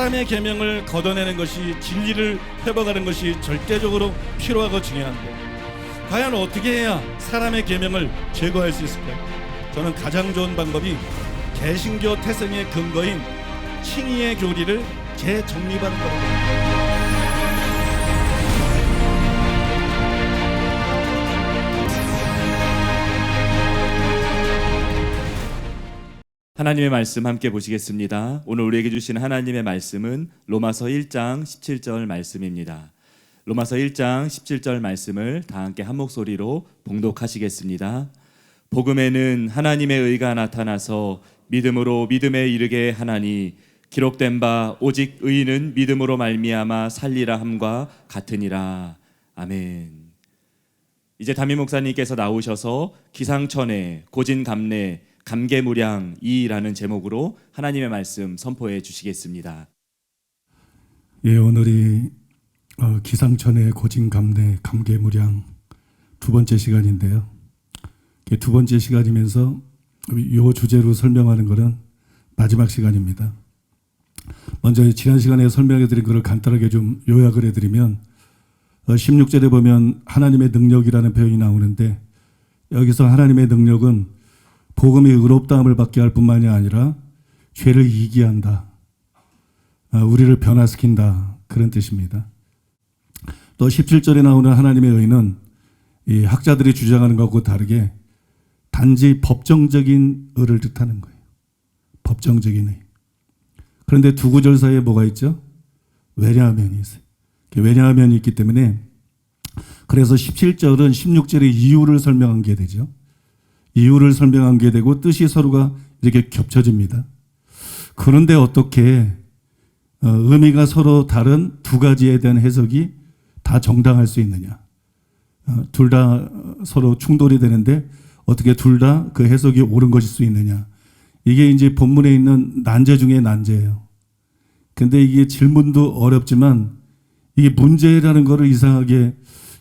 사람의 계명을 걷어내는 것이 진리를 회복하는 것이 절대적으로 필요하고 중요한데 과연 어떻게 해야 사람의 계명을 제거할 수 있을까요? 저는 가장 좋은 방법이 개신교 태생의 근거인 칭의의 교리를 재정립하는 겁니다. 하나님의 말씀 함께 보시겠습니다. 오늘 우리에게 주신 하나님의 말씀은 로마서 1장 17절 말씀입니다. 로마서 1장 17절 말씀을 다 함께 한 목소리로 봉독하시겠습니다. 복음에는 하나님의 의가 나타나서 믿음으로 믿음에 이르게 하나니 기록된 바 오직 의인은 믿음으로 말미암아 살리라 함과 같으니라. 아멘. 이제 담임 목사님께서 나오셔서 기상천외 고진감래 감개무량이라는 제목으로 하나님의 말씀 선포해 주시겠습니다. 예, 오늘이 기상천외 고진감래 감개무량 두 번째 시간인데요. 두 번째 시간이면서 이 주제로 설명하는 것은 마지막 시간입니다. 먼저 지난 시간에 설명해 드린 것을 간단하게 좀 요약을 해드리면 16절에 보면 하나님의 능력이라는 표현이 나오는데 여기서 하나님의 능력은 복음이 의롭다함을 받게 할 뿐만이 아니라 죄를 이기게 한다. 우리를 변화시킨다. 그런 뜻입니다. 또 17절에 나오는 하나님의 의는 이 학자들이 주장하는 것과 다르게 단지 법정적인 의를 뜻하는 거예요. 법정적인 의. 그런데 두 구절 사이에 뭐가 있죠? 왜냐하면이 있어요. 왜냐하면이 있기 때문에 그래서 17절은 16절의 이유를 설명한 게 되죠. 이유를 설명한 게 되고 뜻이 서로가 이렇게 겹쳐집니다. 그런데 어떻게 의미가 서로 다른 두 가지에 대한 해석이 다 정당할 수 있느냐? 둘 다 서로 충돌이 되는데 어떻게 둘 다 그 해석이 옳은 것일 수 있느냐? 이게 이제 본문에 있는 난제 중에 난제예요. 근데 이게 질문도 어렵지만 이게 문제라는 거를 이상하게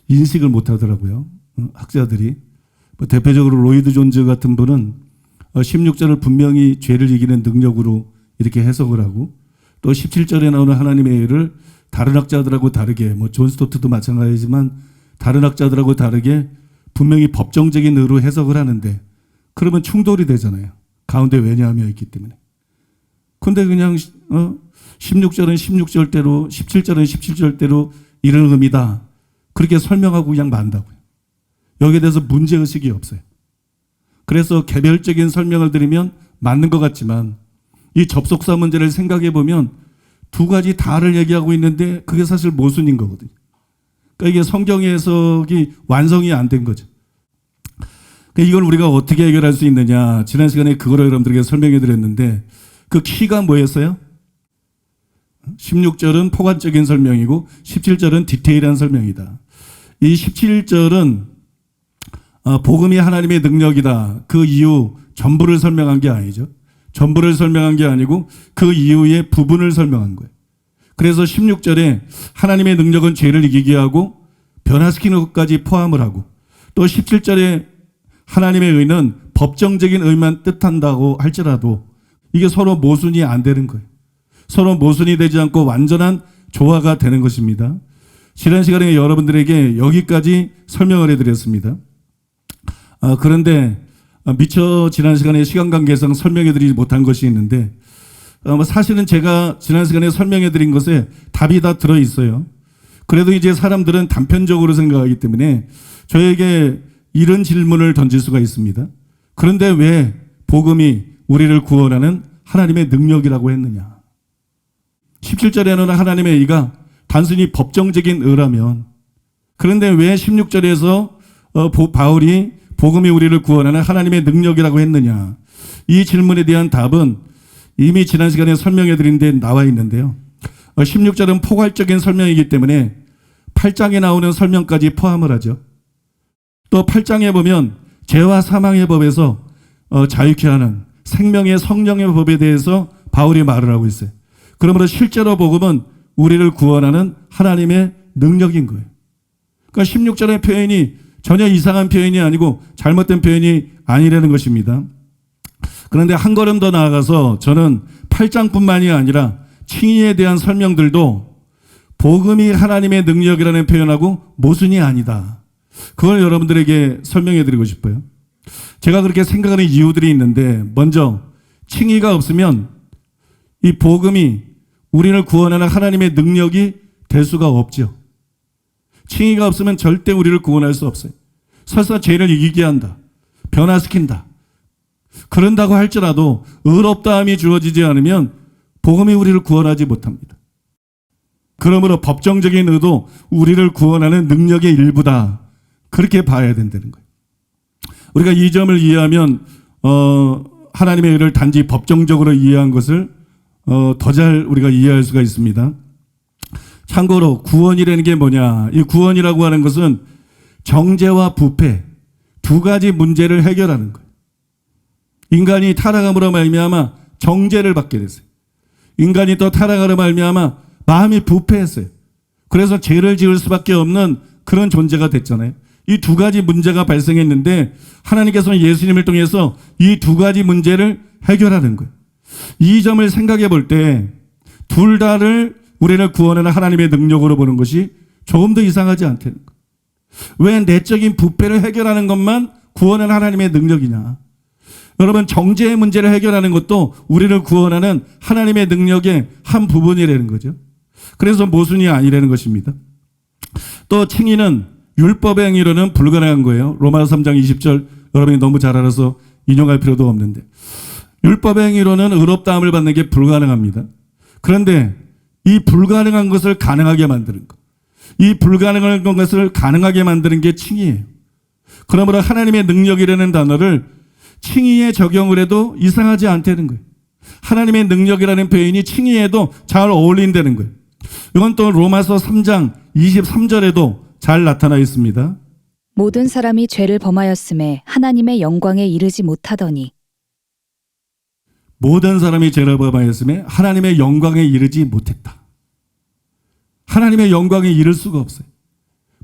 인식을 못 하더라고요. 학자들이. 대표적으로 로이드 존즈 같은 분은 16절을 분명히 죄를 이기는 능력으로 이렇게 해석을 하고 또 17절에 나오는 하나님의 의를 다른 학자들하고 다르게 존 스토트도 마찬가지지만 다른 학자들하고 다르게 분명히 법정적인 의로 해석을 하는데 그러면 충돌이 되잖아요. 가운데 왜냐하며 있기 때문에. 근데 그냥 16절은 16절대로 17절은 17절대로 이런 의미다. 그렇게 설명하고 그냥 만다고요. 여기에 대해서 문제의식이 없어요. 그래서 개별적인 설명을 드리면 맞는 것 같지만 이 접속사 문제를 생각해 보면 두 가지 다를 얘기하고 있는데 그게 사실 모순인 거거든요. 그러니까 이게 성경의 해석이 완성이 안 된 거죠. 그러니까 이걸 우리가 어떻게 해결할 수 있느냐. 지난 시간에 그거를 여러분들에게 설명해 드렸는데 그 키가 뭐였어요? 16절은 포괄적인 설명이고 17절은 디테일한 설명이다. 이 17절은 복음이 하나님의 능력이다. 그 이유 전부를 설명한 게 아니죠. 전부를 설명한 게 아니고 그 이유의 부분을 설명한 거예요. 그래서 16절에 하나님의 능력은 죄를 이기게 하고 변화시키는 것까지 포함을 하고 또 17절에 하나님의 의는 법정적인 의만 뜻한다고 할지라도 이게 서로 모순이 안 되는 거예요. 서로 모순이 되지 않고 완전한 조화가 되는 것입니다. 지난 시간에 여러분들에게 여기까지 설명을 해드렸습니다. 그런데 미처 지난 시간에 시간 관계상 설명해드리지 못한 것이 있는데 사실은 제가 지난 시간에 설명해드린 것에 답이 다 들어있어요. 그래도 이제 사람들은 단편적으로 생각하기 때문에 저에게 이런 질문을 던질 수가 있습니다. 그런데 왜 복음이 우리를 구원하는 하나님의 능력이라고 했느냐? 17절에는 하나님의 의가 단순히 법정적인 의라면 그런데 왜 16절에서 바울이 복음이 우리를 구원하는 하나님의 능력이라고 했느냐? 이 질문에 대한 답은 이미 지난 시간에 설명해 드린 데 나와 있는데요. 16절은 포괄적인 설명이기 때문에 8장에 나오는 설명까지 포함을 하죠. 또 8장에 보면 죄와 사망의 법에서 자유케 하는 생명의 성령의 법에 대해서 바울이 말을 하고 있어요. 그러므로 실제로 복음은 우리를 구원하는 하나님의 능력인 거예요. 그러니까 16절의 표현이 전혀 이상한 표현이 아니고 잘못된 표현이 아니라는 것입니다. 그런데 한 걸음 더 나아가서 저는 8장뿐만이 아니라 칭의에 대한 설명들도 복음이 하나님의 능력이라는 표현하고 모순이 아니다. 그걸 여러분들에게 설명해 드리고 싶어요. 제가 그렇게 생각하는 이유들이 있는데, 먼저 칭의가 없으면 이 복음이 우리를 구원하는 하나님의 능력이 될 수가 없죠. 칭의가 없으면 절대 우리를 구원할 수 없어요. 설사 죄를 이기게 한다, 변화시킨다, 그런다고 할지라도 의롭다함이 주어지지 않으면 복음이 우리를 구원하지 못합니다. 그러므로 법정적인 의도 우리를 구원하는 능력의 일부다, 그렇게 봐야 된다는 거예요. 우리가 이 점을 이해하면 하나님의 의를 단지 법정적으로 이해한 것을 더 잘 우리가 이해할 수가 있습니다. 참고로 구원이라는 게 뭐냐? 이 구원이라고 하는 것은 정죄와 부패 두 가지 문제를 해결하는 거예요. 인간이 타락함으로 말미암아 정죄를 받게 됐어요. 인간이 또 타락함으로 말미암아 마음이 부패했어요. 그래서 죄를 지을 수밖에 없는 그런 존재가 됐잖아요. 이 두 가지 문제가 발생했는데 하나님께서는 예수님을 통해서 이 두 가지 문제를 해결하는 거예요. 이 점을 생각해 볼 때 둘 다를 우리를 구원하는 하나님의 능력으로 보는 것이 조금 더 이상하지 않다는 거예요. 왜 내적인 부패를 해결하는 것만 구원하는 하나님의 능력이냐? 여러분, 정죄의 문제를 해결하는 것도 우리를 구원하는 하나님의 능력의 한 부분이라는 거죠. 그래서 모순이 아니라는 것입니다. 또 칭의는 율법의 행위로는 불가능한 거예요. 로마서 3장 20절 여러분이 너무 잘 알아서 인용할 필요도 없는데, 율법의 행위로는 의롭다함을 받는 게 불가능합니다. 그런데 이 불가능한 것을 가능하게 만드는 것, 이 불가능한 것을 가능하게 만드는 게 칭의예요. 그러므로 하나님의 능력이라는 단어를 칭의에 적용을 해도 이상하지 않다는 거예요. 하나님의 능력이라는 표현이 칭의에도 잘 어울린다는 거예요. 이건 또 로마서 3장 23절에도 잘 나타나 있습니다. 모든 사람이 죄를 범하였음에 하나님의 영광에 이르지 못하더니. 모든 사람이 죄를 범하였음에 하나님의 영광에 이르지 못했다. 하나님의 영광에 이를 수가 없어요.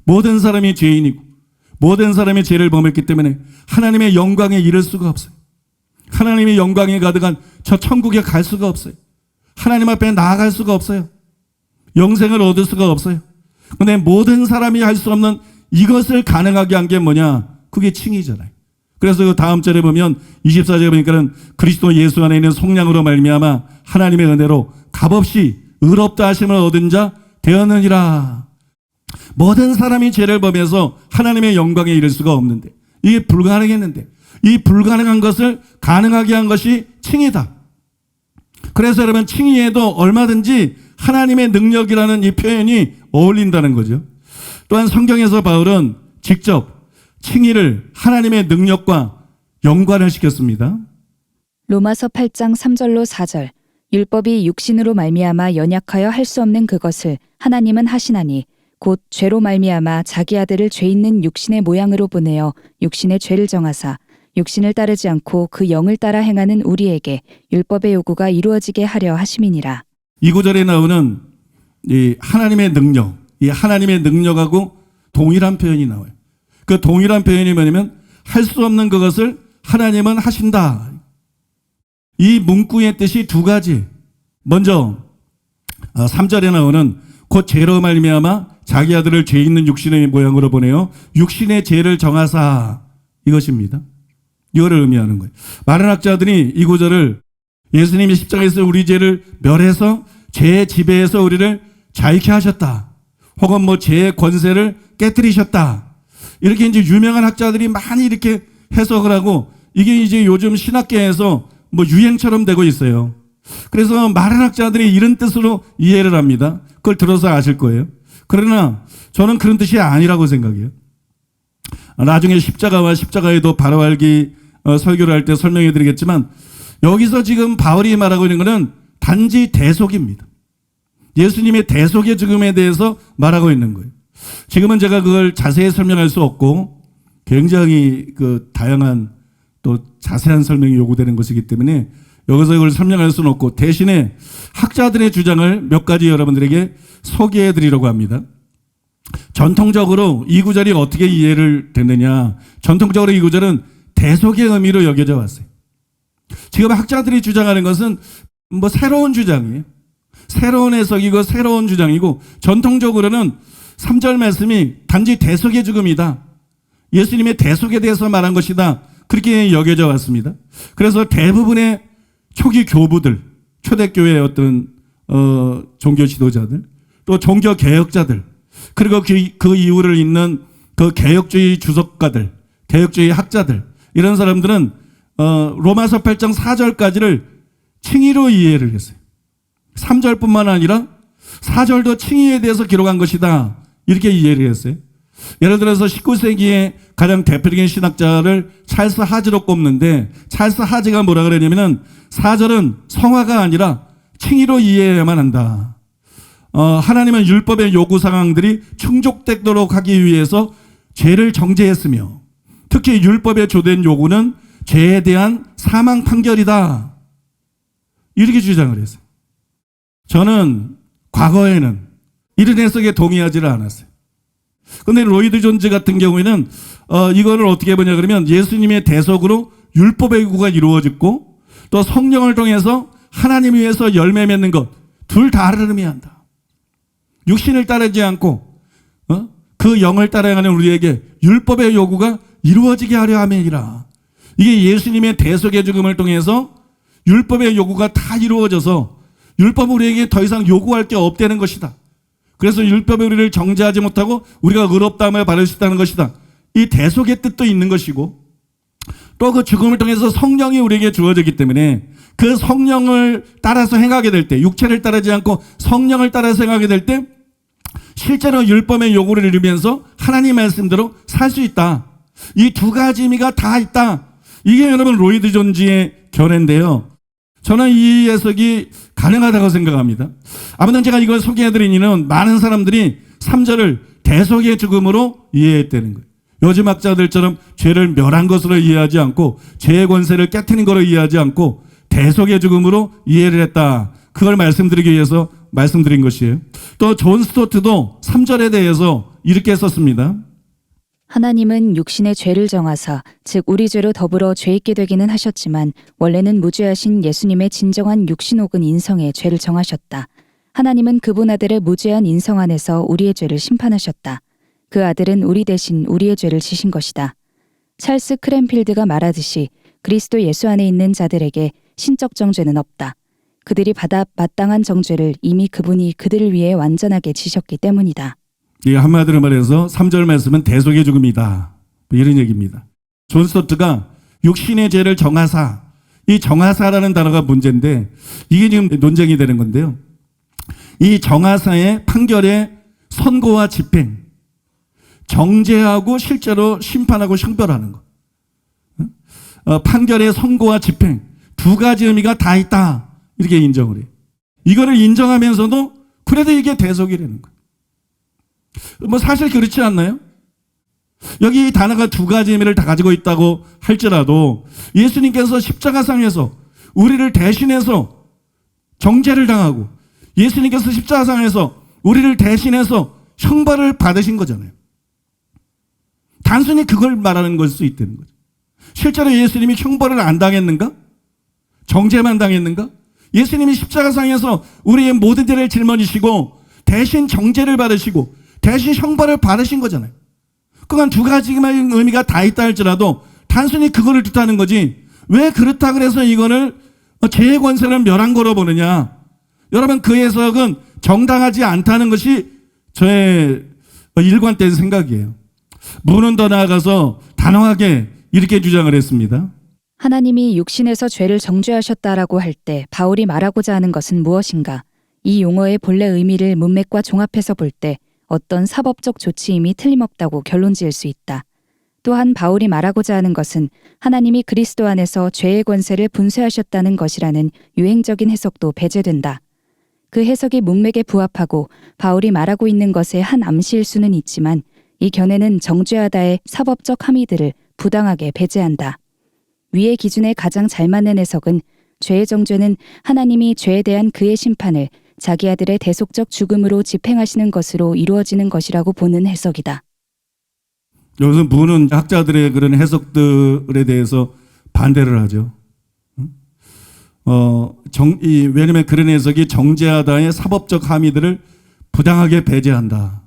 모든 사람이 죄인이고 모든 사람이 죄를 범했기 때문에 하나님의 영광에 이를 수가 없어요. 하나님의 영광에 가득한 저 천국에 갈 수가 없어요. 하나님 앞에 나아갈 수가 없어요. 영생을 얻을 수가 없어요. 그런데 모든 사람이 할 수 없는 이것을 가능하게 한 게 뭐냐? 그게 칭의잖아요. 그래서 그 다음 절에 보면 24절에 보니까는 그리스도 예수 안에 있는 속량으로 말미암아 하나님의 은혜로 값없이 의롭다 하심을 얻은 자 되었느니라. 모든 사람이 죄를 범해서 하나님의 영광에 이를 수가 없는데, 이게 불가능했는데 이 불가능한 것을 가능하게 한 것이 칭의다. 그래서 여러분, 칭의에도 얼마든지 하나님의 능력이라는 이 표현이 어울린다는 거죠. 또한 성경에서 바울은 직접 칭의를 하나님의 능력과 연관을 시켰습니다. 로마서 8장 3절로 4절. 율법이 육신으로 말미암아 연약하여 할 수 없는 그것을 하나님은 하시나니 곧 죄로 말미암아 자기 아들을 죄 있는 육신의 모양으로 보내어 육신의 죄를 정하사 육신을 따르지 않고 그 영을 따라 행하는 우리에게 율법의 요구가 이루어지게 하려 하심이니라. 이 구절에 나오는 이 하나님의 능력, 이 하나님의 능력하고 동일한 표현이 나와요. 그 동일한 표현이 뭐냐면 할 수 없는 그것을 하나님은 하신다. 이 문구의 뜻이 두 가지. 먼저 3절에 나오는 곧 죄로 말미암아 자기 아들을 죄 있는 육신의 모양으로 보내어 육신의 죄를 정하사, 이것입니다. 이거를 의미하는 거예요. 많은 학자들이 이 구절을 예수님이 십자가에서 우리 죄를 멸해서 죄의 지배에서 우리를 자유케 하셨다, 혹은 뭐 죄의 권세를 깨뜨리셨다, 이렇게 이제 유명한 학자들이 많이 이렇게 해석을 하고, 이게 이제 요즘 신학계에서 뭐 유행처럼 되고 있어요. 그래서 많은 학자들이 이런 뜻으로 이해를 합니다. 그걸 들어서 아실 거예요. 그러나 저는 그런 뜻이 아니라고 생각해요. 나중에 십자가와 십자가에도 바로 알기 설교를 할 때 설명해 드리겠지만, 여기서 지금 바울이 말하고 있는 것은 단지 대속입니다. 예수님의 대속의 죽음에 대해서 말하고 있는 거예요. 지금은 제가 그걸 자세히 설명할 수 없고 굉장히 그 다양한 또 자세한 설명이 요구되는 것이기 때문에 여기서 이걸 설명할 수는 없고, 대신에 학자들의 주장을 몇 가지 여러분들에게 소개해 드리려고 합니다. 전통적으로 이 구절이 어떻게 이해를 됐느냐, 전통적으로 이 구절은 대속의 의미로 여겨져 왔어요. 지금 학자들이 주장하는 것은 뭐 새로운 주장이에요. 새로운 해석이고 새로운 주장이고 전통적으로는 3절 말씀이 단지 대속의 죽음이다. 예수님의 대속에 대해서 말한 것이다. 그렇게 여겨져 왔습니다. 그래서 대부분의 초기 교부들, 초대교회의 어떤 종교 지도자들, 또 종교 개혁자들, 그리고 그 이유를 잇는 그 개혁주의 주석가들, 개혁주의 학자들, 이런 사람들은 로마서 8장 4절까지를 칭의로 이해를 했어요. 3절뿐만 아니라 4절도 칭의에 대해서 기록한 것이다. 이렇게 이해를 했어요. 예를 들어서 19세기의 가장 대표적인 신학자를 찰스 하즈로 꼽는데, 찰스 하즈가 뭐라 그러냐면은 4절은 성화가 아니라 칭의로 이해해야만 한다. 하나님은 율법의 요구 사항들이 충족되도록 하기 위해서 죄를 정죄했으며, 특히 율법의 주된 요구는 죄에 대한 사망 판결이다. 이렇게 주장을 했어요. 저는 과거에는 이런 해석에 동의하지를 않았어요. 근데 로이드 존즈 같은 경우에는 이거를 어떻게 보냐 그러면 예수님의 대속으로 율법의 요구가 이루어졌고, 또 성령을 통해서 하나님 위해서 열매 맺는 것, 둘 다를 의미한다. 육신을 따르지 않고 그 영을 따라가는 우리에게 율법의 요구가 이루어지게 하려 함이니라. 이게 예수님의 대속의 죽음을 통해서 율법의 요구가 다 이루어져서 율법은 우리에게 더 이상 요구할 게 없다는 것이다. 그래서 율법이 우리를 정죄하지 못하고 우리가 의롭다함을 받을 수 있다는 것이다. 이 대속의 뜻도 있는 것이고, 또 그 죽음을 통해서 성령이 우리에게 주어지기 때문에 그 성령을 따라서 행하게 될 때, 육체를 따르지 않고 성령을 따라서 행하게 될 때 실제로 율법의 요구를 이루면서 하나님 말씀대로 살 수 있다. 이 두 가지 의미가 다 있다. 이게 여러분 로이드 존지의 견해인데요. 저는 이 해석이 가능하다고 생각합니다. 아무튼 제가 이걸 소개해드린 이유는 많은 사람들이 3절을 대속의 죽음으로 이해했다는 거예요. 요즘 학자들처럼 죄를 멸한 것으로 이해하지 않고 죄의 권세를 깨트린 것으로 이해하지 않고 대속의 죽음으로 이해를 했다. 그걸 말씀드리기 위해서 말씀드린 것이에요. 또 존 스토트도 3절에 대해서 이렇게 썼습니다. 하나님은 육신의 죄를 정하사 즉 우리 죄로 더불어 죄 있게 되기는 하셨지만 원래는 무죄하신 예수님의 진정한 육신 혹은 인성의 죄를 정하셨다. 하나님은 그분 아들의 무죄한 인성 안에서 우리의 죄를 심판하셨다. 그 아들은 우리 대신 우리의 죄를 지신 것이다. 찰스 크랜필드가 말하듯이 그리스도 예수 안에 있는 자들에게 신적 정죄는 없다. 그들이 받아 마땅한 정죄를 이미 그분이 그들을 위해 완전하게 지셨기 때문이다. 이 한마디로 말해서 3절 말씀은 대속의 죽음이다. 이런 얘기입니다. 존 스토트가 육신의 죄를 정하사, 이 정하사라는 단어가 문제인데 이게 지금 논쟁이 되는 건데요. 이 정하사의 판결의 선고와 집행, 정죄하고 실제로 심판하고 형벌하는 것, 판결의 선고와 집행, 두 가지 의미가 다 있다. 이렇게 인정을 해요. 이거를 인정하면서도 그래도 이게 대속이라는 거예요. 뭐 사실 그렇지 않나요? 여기 이 단어가 두 가지 의미를 다 가지고 있다고 할지라도 예수님께서 십자가상에서 우리를 대신해서 정죄를 당하고 예수님께서 십자가상에서 우리를 대신해서 형벌을 받으신 거잖아요. 단순히 그걸 말하는 걸 수 있다는 거죠. 실제로 예수님이 형벌을 안 당했는가? 정죄만 당했는가? 예수님이 십자가상에서 우리의 모든 죄를 짊어지시고 대신 정죄를 받으시고 대신 형벌을 받으신 거잖아요. 그건 두 가지만 의미가 다 있다 할지라도 단순히 그거를 뜻하는 거지 왜 그렇다 그래서 이거를 죄의 권세를 멸한 거로 보느냐. 여러분 그 해석은 정당하지 않다는 것이 저의 일관된 생각이에요. 문은 더 나아가서 단호하게 이렇게 주장을 했습니다. 하나님이 육신에서 죄를 정죄하셨다라고 할 때 바울이 말하고자 하는 것은 무엇인가? 이 용어의 본래 의미를 문맥과 종합해서 볼 때 어떤 사법적 조치임이 틀림없다고 결론지을 수 있다. 또한 바울이 말하고자 하는 것은 하나님이 그리스도 안에서 죄의 권세를 분쇄하셨다는 것이라는 유행적인 해석도 배제된다. 그 해석이 문맥에 부합하고 바울이 말하고 있는 것의 한 암시일 수는 있지만 이 견해는 정죄하다의 사법적 함의들을 부당하게 배제한다. 위의 기준에 가장 잘 맞는 해석은 죄의 정죄는 하나님이 죄에 대한 그의 심판을 자기 아들의 대속적 죽음으로 집행하시는 것으로 이루어지는 것이라고 보는 해석이다. 여기서 문은 학자들의 그런 해석들에 대해서 반대를 하죠. 왜냐면 그런 해석이 정죄하다의 사법적 함의들을 부당하게 배제한다.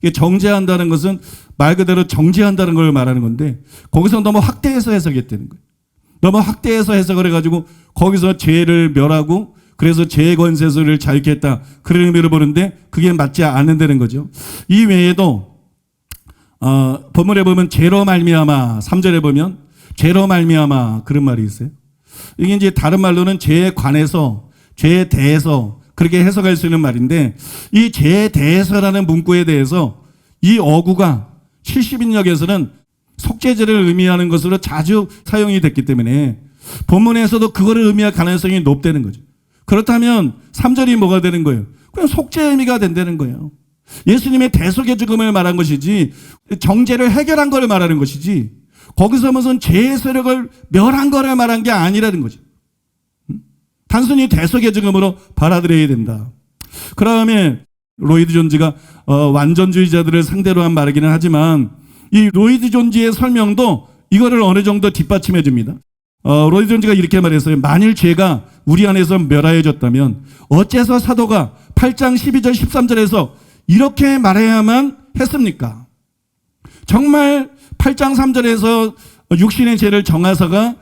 이게 정죄한다는 것은 말 그대로 정죄한다는 걸 말하는 건데 거기서 너무 확대해서 해석했다는 거예요. 너무 확대해서 해석을 해가지고 거기서 죄를 멸하고 그래서 죄의 권세를 자유케 했다. 그런 의미로 보는데 그게 맞지 않는다는 거죠. 이 외에도 본문에 보면 죄로 말미암아 3절에 보면 죄로 말미암아 그런 말이 있어요. 이게 이제 다른 말로는 죄에 관해서 죄에 대해서 그렇게 해석할 수 있는 말인데 이 죄에 대해서라는 문구에 대해서 이 어구가 70인역에서는 속죄죄를 의미하는 것으로 자주 사용이 됐기 때문에 본문에서도 그거를 의미할 가능성이 높다는 거죠. 그렇다면 3절이 뭐가 되는 거예요? 그냥 속죄 의미가 된다는 거예요. 예수님의 대속의 죽음을 말한 것이지 정죄를 해결한 걸 말하는 것이지 거기서 무슨 죄의 세력을 멸한 거를 말한 게 아니라는 거죠. 단순히 대속의 죽음으로 받아들여야 된다. 그 다음에 로이드 존즈가 완전주의자들을 상대로 한 말이기는 하지만 이 로이드 존즈의 설명도 이거를 어느 정도 뒷받침해 줍니다. 로이드 존즈가 이렇게 말했어요. 만일 죄가 우리 안에서 멸하여졌다면 어째서 사도가 8장 12절 13절에서 이렇게 말해야만 했습니까? 정말 8장 3절에서 육신의 죄를 정하사가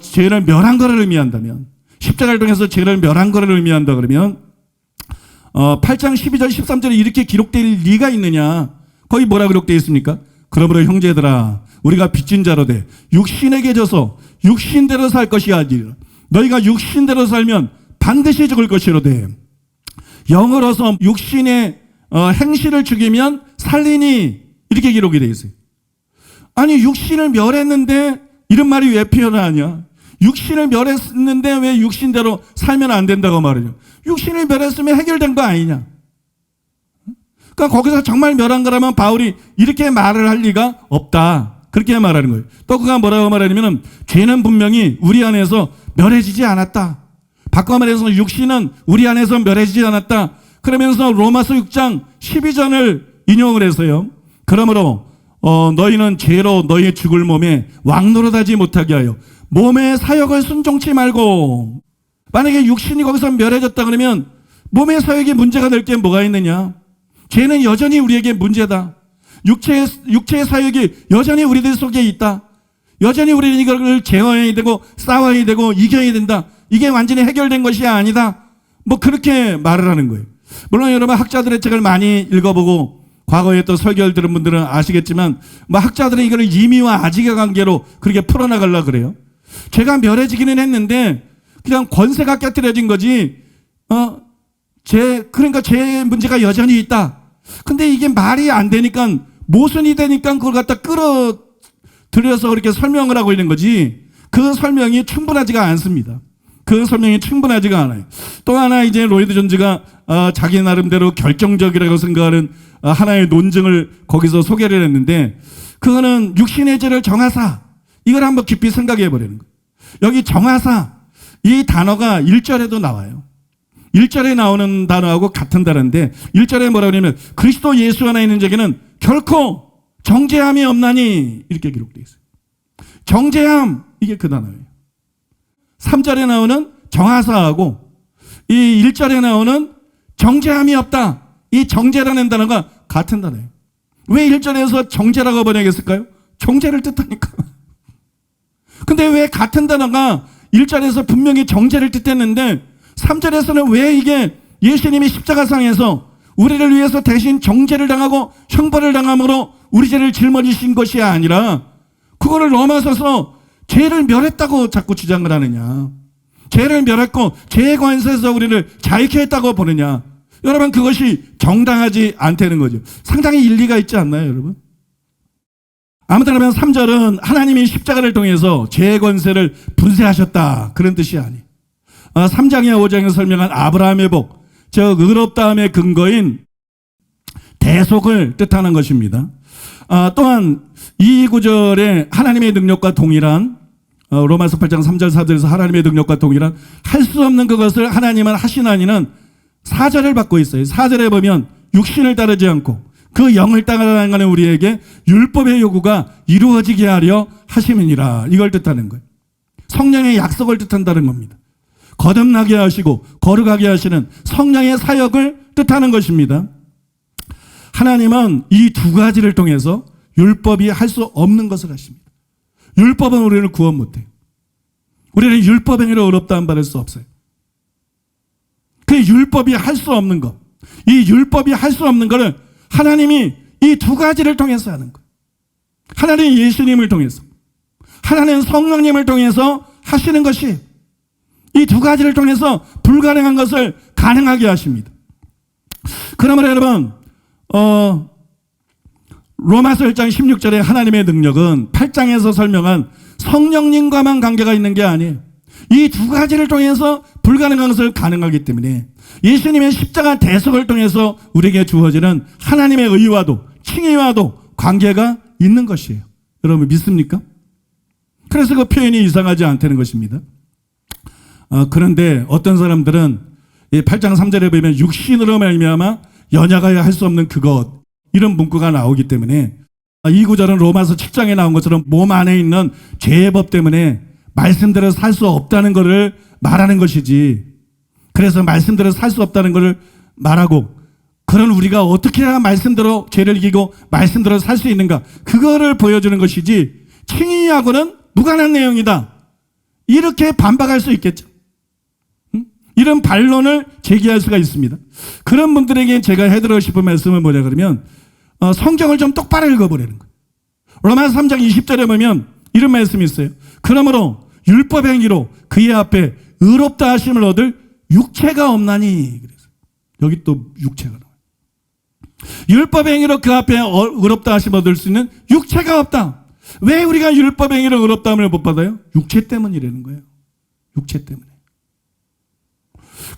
죄를 멸한 것을 의미한다면 십자가를 통해서 죄를 멸한 것을 의미한다 그러면 8장 12절 13절에 이렇게 기록될 리가 있느냐? 거기 뭐라 기록되어 있습니까? 그러므로 형제들아 우리가 빚진 자로 돼 육신에게 져서 육신대로 살 것이 아니라 너희가 육신대로 살면 반드시 죽을 것이로되 영으로서 육신의 행실을 죽이면 살리니 이렇게 기록이 되어 있어요. 아니 육신을 멸했는데 이런 말이 왜 표현하냐? 육신을 멸했는데 왜 육신대로 살면 안 된다고 말해요? 육신을 멸했으면 해결된 거 아니냐? 그러니까 거기서 정말 멸한 거라면 바울이 이렇게 말을 할 리가 없다. 그렇게 말하는 거예요. 또 그가 뭐라고 말하냐면 죄는 분명히 우리 안에서 멸해지지 않았다. 바꿔 말해서 육신은 우리 안에서 멸해지지 않았다. 그러면서 로마서 6장 12절을 인용을 해서요. 그러므로 너희는 죄로 너희의 죽을 몸에 왕노릇하지 못하게 하여 몸의 사역을 순종치 말고. 만약에 육신이 거기서 멸해졌다 그러면 몸의 사역에 문제가 될 게 뭐가 있느냐? 죄는 여전히 우리에게 문제다. 육체의 사역이 여전히 우리들 속에 있다. 여전히 우리는 이걸 제어해야 되고 싸워야 되고 이겨야 된다. 이게 완전히 해결된 것이 아니다. 뭐 그렇게 말을 하는 거예요. 물론 여러분 학자들의 책을 많이 읽어보고 과거에 또 설교를 들은 분들은 아시겠지만 뭐 학자들은 이걸 임의와 아직의 관계로 그렇게 풀어나가려고 그래요. 죄가 멸해지기는 했는데 그냥 권세가 깨뜨려진 거지. 그러니까 죄의 문제가 여전히 있다. 근데 이게 말이 안 되니까 모순이 되니까 그걸 갖다 끌어들여서 그렇게 설명을 하고 있는 거지. 그 설명이 충분하지가 않습니다. 그 설명이 충분하지가 않아요. 또 하나 이제 로이드 존즈가 자기 나름대로 결정적이라고 생각하는 하나의 논증을 거기서 소개를 했는데 그거는 육신의 죄를 정하사 이걸 한번 깊이 생각해 보려는 거예요. 여기 정하사 이 단어가 1절에도 나와요. 1절에 나오는 단어하고 같은 단어인데 1절에 뭐라고 하냐면 그리스도 예수 안에 있는 자에게는 결코 정죄함이 없나니 이렇게 기록되어 있어요. 정죄함 이게 그 단어예요. 3절에 나오는 정하사하고 이 1절에 나오는 정죄함이 없다. 이 정죄라는 단어가 같은 단어예요. 왜 1절에서 정죄라고 번역했을까요? 정죄를 뜻하니까. 근데 왜 같은 단어가 1절에서 분명히 정죄를 뜻했는데 3절에서는 왜 이게 예수님이 십자가상에서 우리를 위해서 대신 정죄를 당하고 형벌을 당함으로 우리 죄를 짊어지신 것이 아니라 그거를 넘어서서 죄를 멸했다고 자꾸 주장을 하느냐. 죄를 멸했고 죄의 권세에서 우리를 자유케 했다고 보느냐. 여러분 그것이 정당하지 않다는 거죠. 상당히 일리가 있지 않나요 여러분? 아무튼 3절은 하나님이 십자가를 통해서 죄의 권세를 분쇄하셨다. 그런 뜻이 아니에요. 3장에 5장에 설명한 아브라함의 복, 즉 의롭다함의 근거인 대속을 뜻하는 것입니다. 또한 이 구절에 하나님의 능력과 동일한 로마서 8장 3절 4절에서 하나님의 능력과 동일한 할 수 없는 그것을 하나님은 하시나니는 4절을 받고 있어요. 4절에 보면 육신을 따르지 않고 그 영을 따라가는 우리에게 율법의 요구가 이루어지게 하려 하심이니라. 이걸 뜻하는 거예요. 성령의 약속을 뜻한다는 겁니다. 거듭나게 하시고 거룩하게 하시는 성령의 사역을 뜻하는 것입니다. 하나님은 이 두 가지를 통해서 율법이 할 수 없는 것을 하십니다. 율법은 우리를 구원 못해요. 우리는 율법 행위로 의롭다함 받을 수 없어요. 그 율법이 할 수 없는 것, 이 율법이 할 수 없는 것을 하나님이 이 두 가지를 통해서 하는 거예요. 하나님 예수님을 통해서, 하나님 성령님을 통해서 하시는 것이 이 두 가지를 통해서 불가능한 것을 가능하게 하십니다. 그러므로 여러분, 로마서 1장 16절에 하나님의 능력은 8장에서 설명한 성령님과만 관계가 있는 게 아니에요. 이 두 가지를 통해서 불가능한 것을 가능하기 때문에 예수님의 십자가 대속을 통해서 우리에게 주어지는 하나님의 의와도 칭의와도 관계가 있는 것이에요. 여러분 믿습니까? 그래서 그 표현이 이상하지 않다는 것입니다. 그런데 어떤 사람들은 8장 3절에 보면 육신으로 말미암아 연약하여 할 수 없는 그것, 이런 문구가 나오기 때문에 이 구절은 로마서 7장에 나온 것처럼 몸 안에 있는 죄의 법 때문에 말씀대로 살 수 없다는 것을 말하는 것이지, 그래서 말씀대로 살 수 없다는 것을 말하고 그런 우리가 어떻게 해야 말씀대로 죄를 이기고 말씀대로 살 수 있는가, 그거를 보여주는 것이지 칭의하고는 무관한 내용이다, 이렇게 반박할 수 있겠죠. 이런 반론을 제기할 수가 있습니다. 그런 분들에게 제가 해드리고 싶은 말씀은 뭐냐 그러면 성경을 좀 똑바로 읽어보라는 거예요. 로마서 3장 20절에 보면 이런 말씀이 있어요. 그러므로 율법 행위로 그의 앞에 의롭다 하심을 얻을 육체가 없나니. 그래서 여기 또 육체가 나와요. 율법 행위로 그 앞에 의롭다 하심을 얻을 수 있는 육체가 없다. 왜 우리가 율법 행위로 의롭다함을 못 받아요? 육체 때문이라는 거예요. 육체 때문에.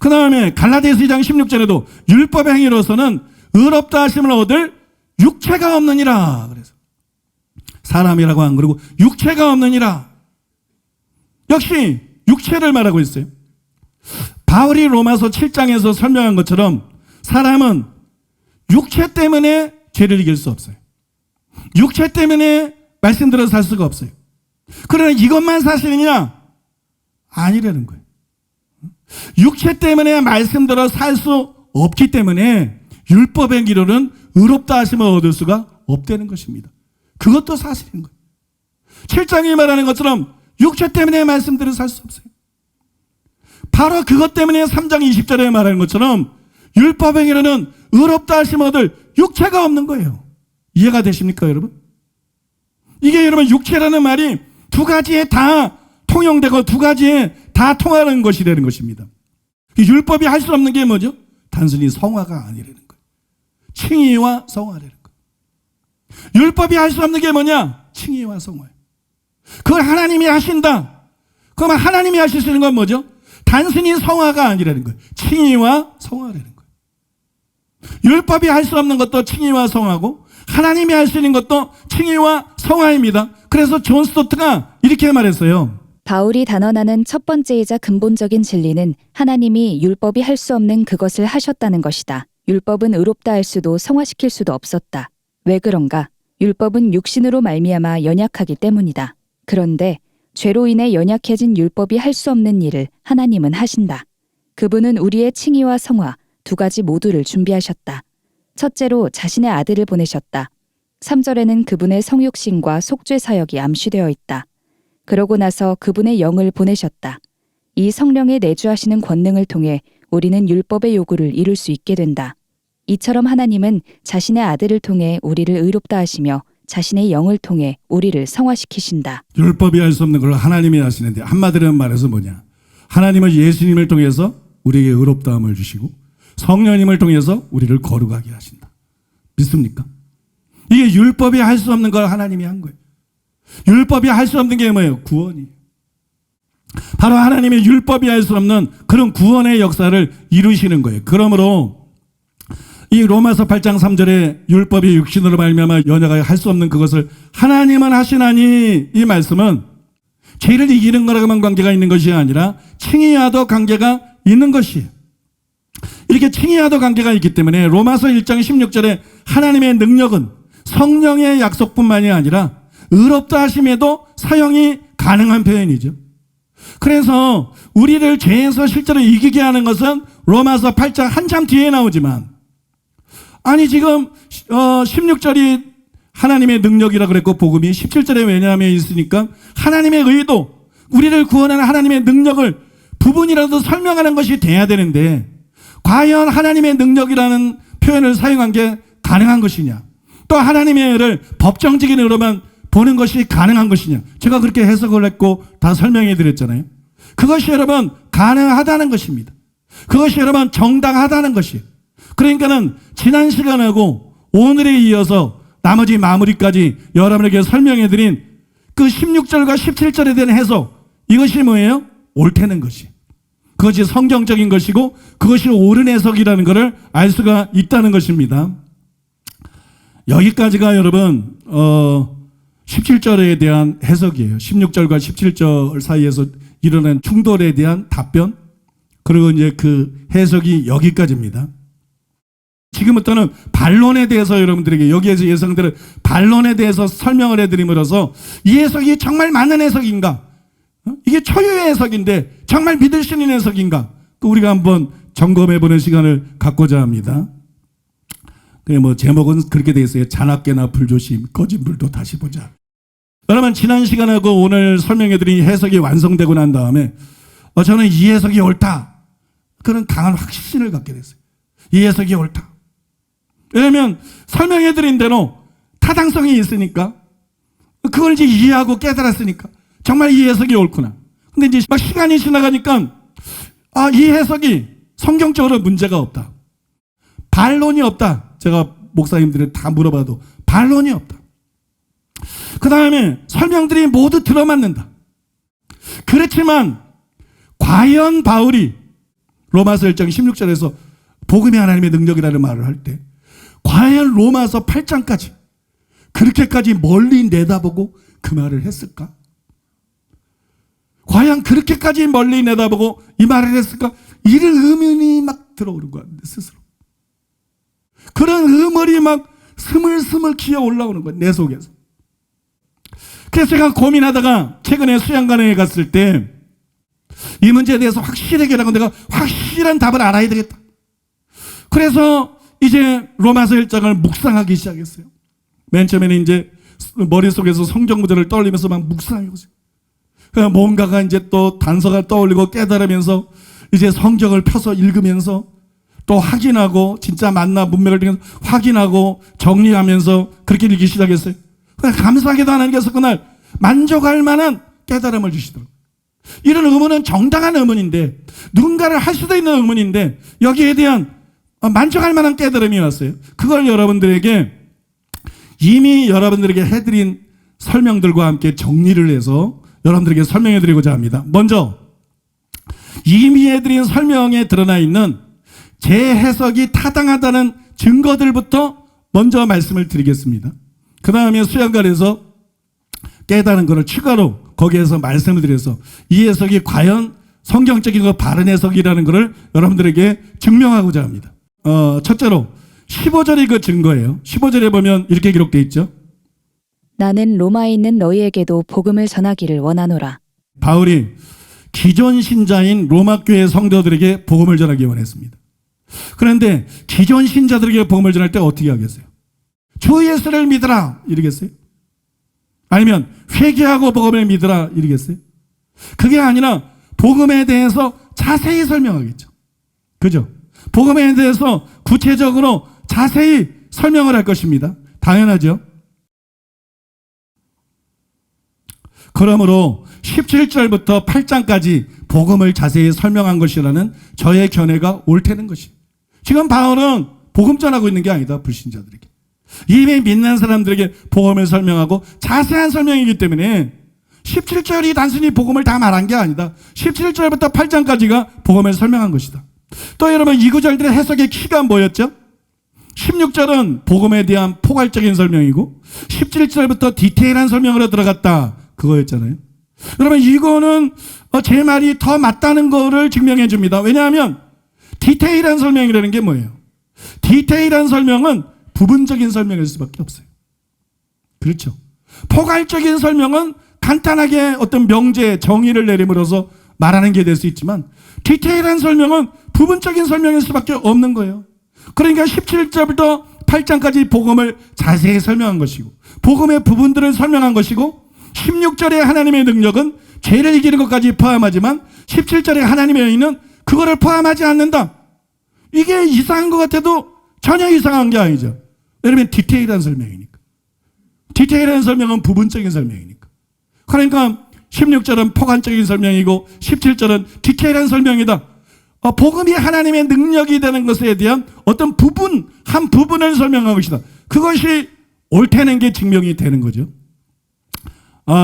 그 다음에 갈라디아서 2장 16절에도 율법 행위로서는 의롭다 하심을 얻을 육체가 없느니라. 그래서 사람이라고 안 그러고 육체가 없느니라. 역시 육체를 말하고 있어요. 바울이 로마서 7장에서 설명한 것처럼 사람은 육체 때문에 죄를 이길 수 없어요. 육체 때문에 말씀대로 살 수가 없어요. 그러나 이것만 사실이냐? 아니라는 거예요. 육체 때문에 말씀대로 살 수 없기 때문에 율법 행위로는 의롭다 하심을 얻을 수가 없다는 것입니다. 그것도 사실인 거예요. 7장이 말하는 것처럼 육체 때문에 말씀대로 살 수 없어요. 바로 그것 때문에 3장 20절에 말하는 것처럼 율법 행위로는 의롭다 하심을 얻을 육체가 없는 거예요. 이해가 되십니까 여러분? 이게 여러분 육체라는 말이 두 가지에 다 통용되고 두 가지에 다 통하는 것이 되는 것입니다. 율법이 할 수 없는 게 뭐죠? 단순히 성화가 아니라는 거예요. 칭의와 성화라는 거예요. 율법이 할 수 없는 게 뭐냐? 칭의와 성화예요. 그걸 하나님이 하신다. 그러면 하나님이 하실 수 있는 건 뭐죠? 단순히 성화가 아니라는 거예요. 칭의와 성화라는 거예요. 율법이 할 수 없는 것도 칭의와 성화고 하나님이 할 수 있는 것도 칭의와 성화입니다. 그래서 존 스토트가 이렇게 말했어요. 바울이 단언하는 첫 번째이자 근본적인 진리는 하나님이 율법이 할 수 없는 그것을 하셨다는 것이다. 율법은 의롭다 할 수도 성화시킬 수도 없었다. 왜 그런가? 율법은 육신으로 말미암아 연약하기 때문이다. 그런데 죄로 인해 연약해진 율법이 할 수 없는 일을 하나님은 하신다. 그분은 우리의 칭의와 성화 두 가지 모두를 준비하셨다. 첫째로 자신의 아들을 보내셨다. 3절에는 그분의 성육신과 속죄 사역이 암시되어 있다. 그러고 나서 그분의 영을 보내셨다. 이 성령의 내주하시는 권능을 통해 우리는 율법의 요구를 이룰 수 있게 된다. 이처럼 하나님은 자신의 아들을 통해 우리를 의롭다 하시며 자신의 영을 통해 우리를 성화시키신다. 율법이 할 수 없는 걸 하나님이 하시는데 한마디로 말해서 뭐냐? 하나님은 예수님을 통해서 우리에게 의롭다함을 주시고 성령님을 통해서 우리를 거룩하게 하신다. 믿습니까? 이게 율법이 할 수 없는 걸 하나님이 한 거예요. 율법이 할 수 없는 게 뭐예요? 구원이에요. 바로 하나님의 율법이 할 수 없는 그런 구원의 역사를 이루시는 거예요. 그러므로 이 로마서 8장 3절에 율법이 육신으로 말미암아 연약하여 할 수 없는 그것을 하나님은 하시나니, 이 말씀은 죄를 이기는 거랑만 관계가 있는 것이 아니라 칭의와도 관계가 있는 것이에요. 이렇게 칭의와도 관계가 있기 때문에 로마서 1장 16절에 하나님의 능력은 성령의 약속뿐만이 아니라 의롭다 하심에도 사용이 가능한 표현이죠. 그래서 우리를 죄에서 실제로 이기게 하는 것은 로마서 8장 한참 뒤에 나오지만, 아니 지금 16절이 하나님의 능력이라 그랬고 복음이 17절에 왜냐하면 있으니까 하나님의 의도, 우리를 구원하는 하나님의 능력을 부분이라도 설명하는 것이 돼야 되는데, 과연 하나님의 능력이라는 표현을 사용한 게 가능한 것이냐, 또 하나님의 의를 법정적인 의로만 보는 것이 가능한 것이냐. 제가 그렇게 해석을 했고 다 설명해 드렸잖아요. 그것이 여러분 가능하다는 것입니다. 그것이 여러분 정당하다는 것이에요. 그러니까는 지난 시간하고 오늘에 이어서 나머지 마무리까지 여러분에게 설명해 드린 그 16절과 17절에 대한 해석, 이것이 뭐예요? 옳다는 것이. 그것이 성경적인 것이고 그것이 옳은 해석이라는 것을 알 수가 있다는 것입니다. 여기까지가 여러분 17절에 대한 해석이에요. 16절과 17절 사이에서 일어난 충돌에 대한 답변, 그리고 이제 그 해석이 여기까지입니다. 지금부터는 반론에 대해서 여러분들에게, 여기에서 예상대로 반론에 대해서 설명을 해드림으로써 이 해석이 정말 맞는 해석인가, 이게 초유의 해석인데 정말 믿을 수 있는 해석인가, 우리가 한번 점검해보는 시간을 갖고자 합니다. 뭐 제목은 그렇게 되어 있어요. 잔악계나 불조심, 꺼진 불도 다시 보자. 여러분 지난 시간하고 오늘 설명해드린 해석이 완성되고 난 다음에 저는 이 해석이 옳다, 그런 강한 확신을 갖게 됐어요. 이 해석이 옳다. 왜냐하면 설명해드린 대로 타당성이 있으니까, 그걸 이제 이해하고 깨달았으니까 정말 이 해석이 옳구나. 근데 이제 막 시간이 지나가니까 이 해석이 성경적으로 문제가 없다, 반론이 없다. 제가 목사님들이 다 물어봐도 반론이 없다. 그 다음에 설명들이 모두 들어맞는다. 그렇지만 과연 바울이 로마서 1장 16절에서 복음이 하나님의 능력이라는 말을 할 때 과연 로마서 8장까지 그렇게까지 멀리 내다보고 그 말을 했을까? 과연 그렇게까지 멀리 내다보고 이 말을 했을까? 이런 의문이 막 들어오는 거야, 내 스스로. 그런 의문이 막 스물스물 기어 올라오는 거야, 내 속에서. 그래서 제가 고민하다가 최근에 수양관에 갔을 때 이 문제에 대해서 확실하게 하라고, 내가 확실한 답을 알아야 되겠다. 그래서 이제 로마서 1장을 묵상하기 시작했어요. 맨 처음에는 이제 머릿속에서 성경 구절을 떠올리면서 막 묵상하고 있어요. 뭔가가 이제 또 단서가 떠올리고 깨달으면서 이제 성경을 펴서 읽으면서 또 확인하고, 진짜 맞나 문맥을 통해서 확인하고 정리하면서 그렇게 읽기 시작했어요. 감사하게도 하나님께서 그날 만족할 만한 깨달음을 주시더라고요. 이런 의문은 정당한 의문인데, 누군가를 할 수도 있는 의문인데 여기에 대한 만족할 만한 깨달음이 왔어요. 그걸 여러분들에게 이미 여러분들에게 해드린 설명들과 함께 정리를 해서 여러분들에게 설명해 드리고자 합니다. 먼저 이미 해드린 설명에 드러나 있는 제 해석이 타당하다는 증거들부터 먼저 말씀을 드리겠습니다. 그 다음에 수양관에서 깨달은 것을 추가로 거기에서 말씀을 드려서 이 해석이 과연 성경적인 거 바른 해석이라는 것을 여러분들에게 증명하고자 합니다. 첫째로 15절이 그 증거예요. 15절에 보면 이렇게 기록되어 있죠. 나는 로마에 있는 너희에게도 복음을 전하기를 원하노라. 바울이 기존 신자인 로마 교회 성도들에게 복음을 전하기 원했습니다. 그런데 기존 신자들에게 복음을 전할 때 어떻게 하겠어요? 주 예수를 믿으라 이러겠어요? 아니면 회개하고 복음을 믿으라 이러겠어요? 그게 아니라 복음에 대해서 자세히 설명하겠죠. 그죠? 복음에 대해서 구체적으로 자세히 설명을 할 것입니다. 당연하죠. 그러므로 17절부터 8장까지 복음을 자세히 설명한 것이라는 저의 견해가 옳다는 것이. 지금 바울은 복음 전하고 있는 게 아니다, 불신자들에게. 이미 믿는 사람들에게 복음을 설명하고 자세한 설명이기 때문에 17절이 단순히 복음을 다 말한 게 아니다. 17절부터 8장까지가 복음을 설명한 것이다. 또 여러분 이 구절들의 해석의 키가 뭐였죠? 16절은 복음에 대한 포괄적인 설명이고 17절부터 디테일한 설명으로 들어갔다, 그거였잖아요. 여러분 이거는 제 말이 더 맞다는 거를 증명해 줍니다. 왜냐하면 디테일한 설명이라는 게 뭐예요? 디테일한 설명은 부분적인 설명일 수밖에 없어요. 그렇죠? 포괄적인 설명은 간단하게 어떤 명제, 정의를 내림으로써 말하는 게 될 수 있지만 디테일한 설명은 부분적인 설명일 수밖에 없는 거예요. 그러니까 17절부터 8장까지 복음을 자세히 설명한 것이고 복음의 부분들을 설명한 것이고 16절의 하나님의 능력은 죄를 이기는 것까지 포함하지만 17절의 하나님의 의는 그거를 포함하지 않는다. 이게 이상한 것 같아도 전혀 이상한 게 아니죠. 왜냐하면 디테일한 설명이니까. 디테일한 설명은 부분적인 설명이니까. 그러니까 16절은 포괄적인 설명이고 17절은 디테일한 설명이다. 복음이 하나님의 능력이 되는 것에 대한 어떤 부분, 한 부분을 설명한 것이다. 그것이 옳다는 게 증명이 되는 거죠.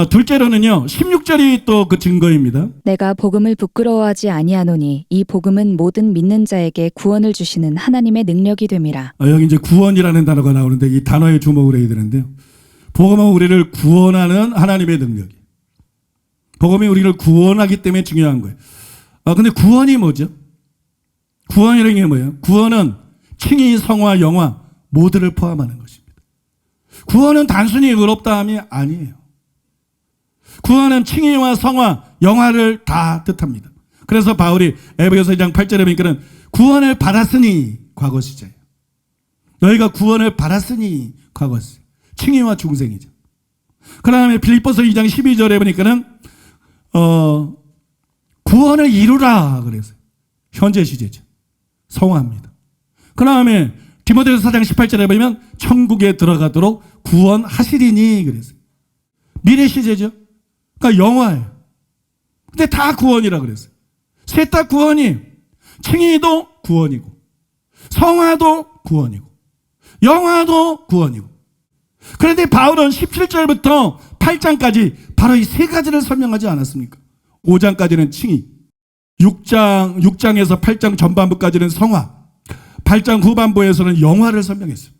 둘째로는요, 16절이 또 그 증거입니다. 내가 복음을 부끄러워하지 아니하노니 이 복음은 모든 믿는 자에게 구원을 주시는 하나님의 능력이 됨이라. 여기 이제 구원이라는 단어가 나오는데 이 단어에 주목을 해야 되는데요. 복음은 우리를 구원하는 하나님의 능력이. 복음이 우리를 구원하기 때문에 중요한 거예요. 근데 구원이 뭐죠? 구원이라는 게 뭐예요? 구원은 칭의, 성화, 영화 모두를 포함하는 것입니다. 구원은 단순히 의롭다함이 아니에요. 구원은 칭의와 성화, 영화를 다 뜻합니다. 그래서 바울이 에베소서 2장 8절에 보니까는 구원을 받았으니 과거 시제예요. 너희가 구원을 받았으니 과거 시제. 칭의와 중생이죠. 그 다음에 빌립보서 2장 12절에 보니까는 구원을 이루라 그래서 현재 시제죠. 성화합니다. 그 다음에 디모데후서 4장 18절에 보면 천국에 들어가도록 구원하시리니 그래서 미래 시제죠. 그러니까 영화예요. 근데 다 구원이라 그랬어요. 셋 다 구원이 칭의도 구원이고 성화도 구원이고 영화도 구원이고. 그런데 바울은 17절부터 8장까지 바로 이 세 가지를 설명하지 않았습니까? 5장까지는 칭의, 6장에서 8장 전반부까지는 성화, 8장 후반부에서는 영화를 설명했어요.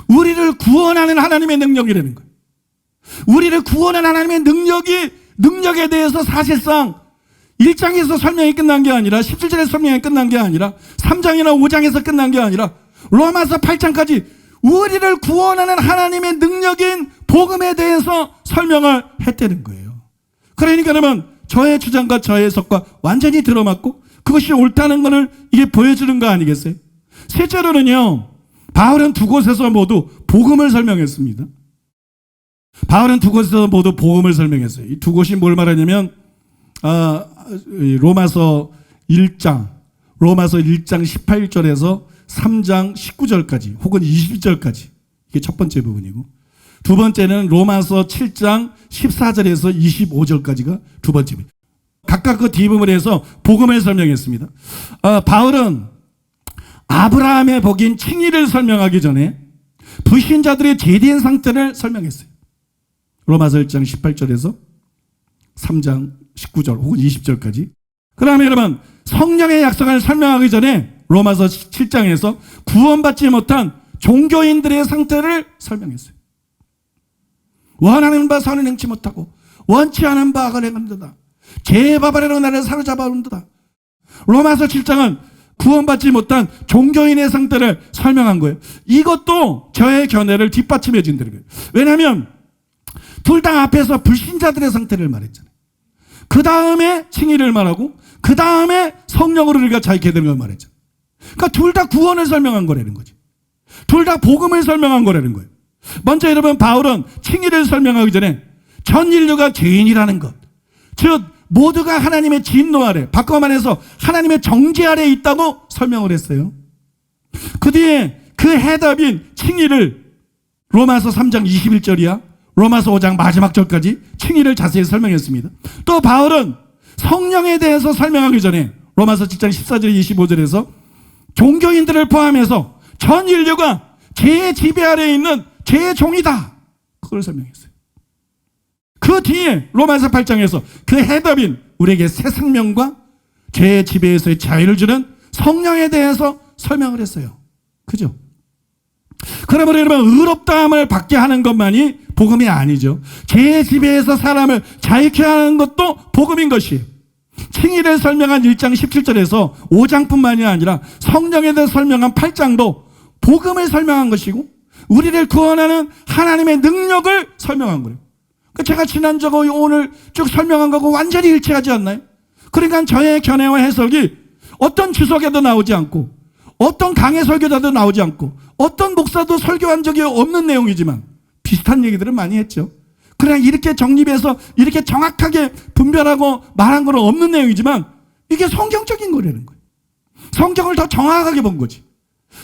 우리를 구원하는 하나님의 능력이라는 거예요. 우리를 구원하는 하나님의 능력에 대해서 사실상 1장에서 설명이 끝난 게 아니라 17절에서 설명이 끝난 게 아니라 3장이나 5장에서 끝난 게 아니라 로마서 8장까지 우리를 구원하는 하나님의 능력인 복음에 대해서 설명을 했다는 거예요. 그러니까 여러분 저의 주장과 저의 해석과 완전히 들어맞고 그것이 옳다는 것을 이게 보여주는 거 아니겠어요? 셋째로는요, 바울은 두 곳에서 모두 복음을 설명했습니다. 바울은 두 곳에서 모두 복음을 설명했어요. 이 두 곳이 뭘 말하냐면 로마서 1장 18절에서 3장 19절까지 혹은 20절까지 이게 첫 번째 부분이고 두 번째는 로마서 7장 14절에서 25절까지가 두 번째 부분. 각각 그 뒷부분에서 복음을 설명했습니다. 바울은 아브라함의 복인 칭의를 설명하기 전에 불신자들의 죄된 상태를 설명했어요. 로마서 1장 18절에서 3장 19절 혹은 20절까지. 그 다음에 여러분 성령의 약속을 설명하기 전에 로마서 7장에서 구원받지 못한 종교인들의 상태를 설명했어요. 원하는 바 선을 행치 못하고 원치 않은 바 악을 행한도다. 죄의 법 아래로 나를 사로잡아 온도다. 로마서 7장은 구원받지 못한 종교인의 상태를 설명한 거예요. 이것도 저의 견해를 뒷받침해 준다는 거예요. 왜냐하면 둘 다 앞에서 불신자들의 상태를 말했잖아요. 그 다음에 칭의를 말하고 그 다음에 성령으로 우리가 자유케 되는 걸 말했잖아요. 그러니까 둘 다 구원을 설명한 거라는 거죠. 둘 다 복음을 설명한 거라는 거예요. 먼저 여러분 바울은 칭의를 설명하기 전에 전 인류가 죄인이라는 것, 즉 모두가 하나님의 진노 아래, 바꿔 말해서 하나님의 정죄 아래 있다고 설명을 했어요. 그 뒤에 그 해답인 칭의를 로마서 3장 21절이야 로마서 5장 마지막 절까지 칭의를 자세히 설명했습니다. 또 바울은 성령에 대해서 설명하기 전에 로마서 7장 14절 25절에서 종교인들을 포함해서 전 인류가 죄의 지배 아래에 있는 죄의 종이다. 그걸 설명했어요. 그 뒤에 로마서 8장에서 그 해답인 우리에게 새 생명과 죄의 지배에서의 자유를 주는 성령에 대해서 설명을 했어요. 그죠? 그러므로 여러분 의롭다함을 받게 하는 것만이 복음이 아니죠. 죄의 지배에서 사람을 자유케 하는 것도 복음인 것이에요. 칭의를 설명한 1장 17절에서 5장뿐만이 아니라 성령에 대해 설명한 8장도 복음을 설명한 것이고 우리를 구원하는 하나님의 능력을 설명한 거예요. 제가 지난주하고 오늘 쭉 설명한 거하고 완전히 일치하지 않나요? 그러니까 저의 견해와 해석이 어떤 주석에도 나오지 않고 어떤 강의 설교자도 나오지 않고 어떤 목사도 설교한 적이 없는 내용이지만 비슷한 얘기들은 많이 했죠. 그냥 이렇게 정립해서 이렇게 정확하게 분별하고 말한 건 없는 내용이지만 이게 성경적인 거라는 거예요. 성경을 더 정확하게 본 거지.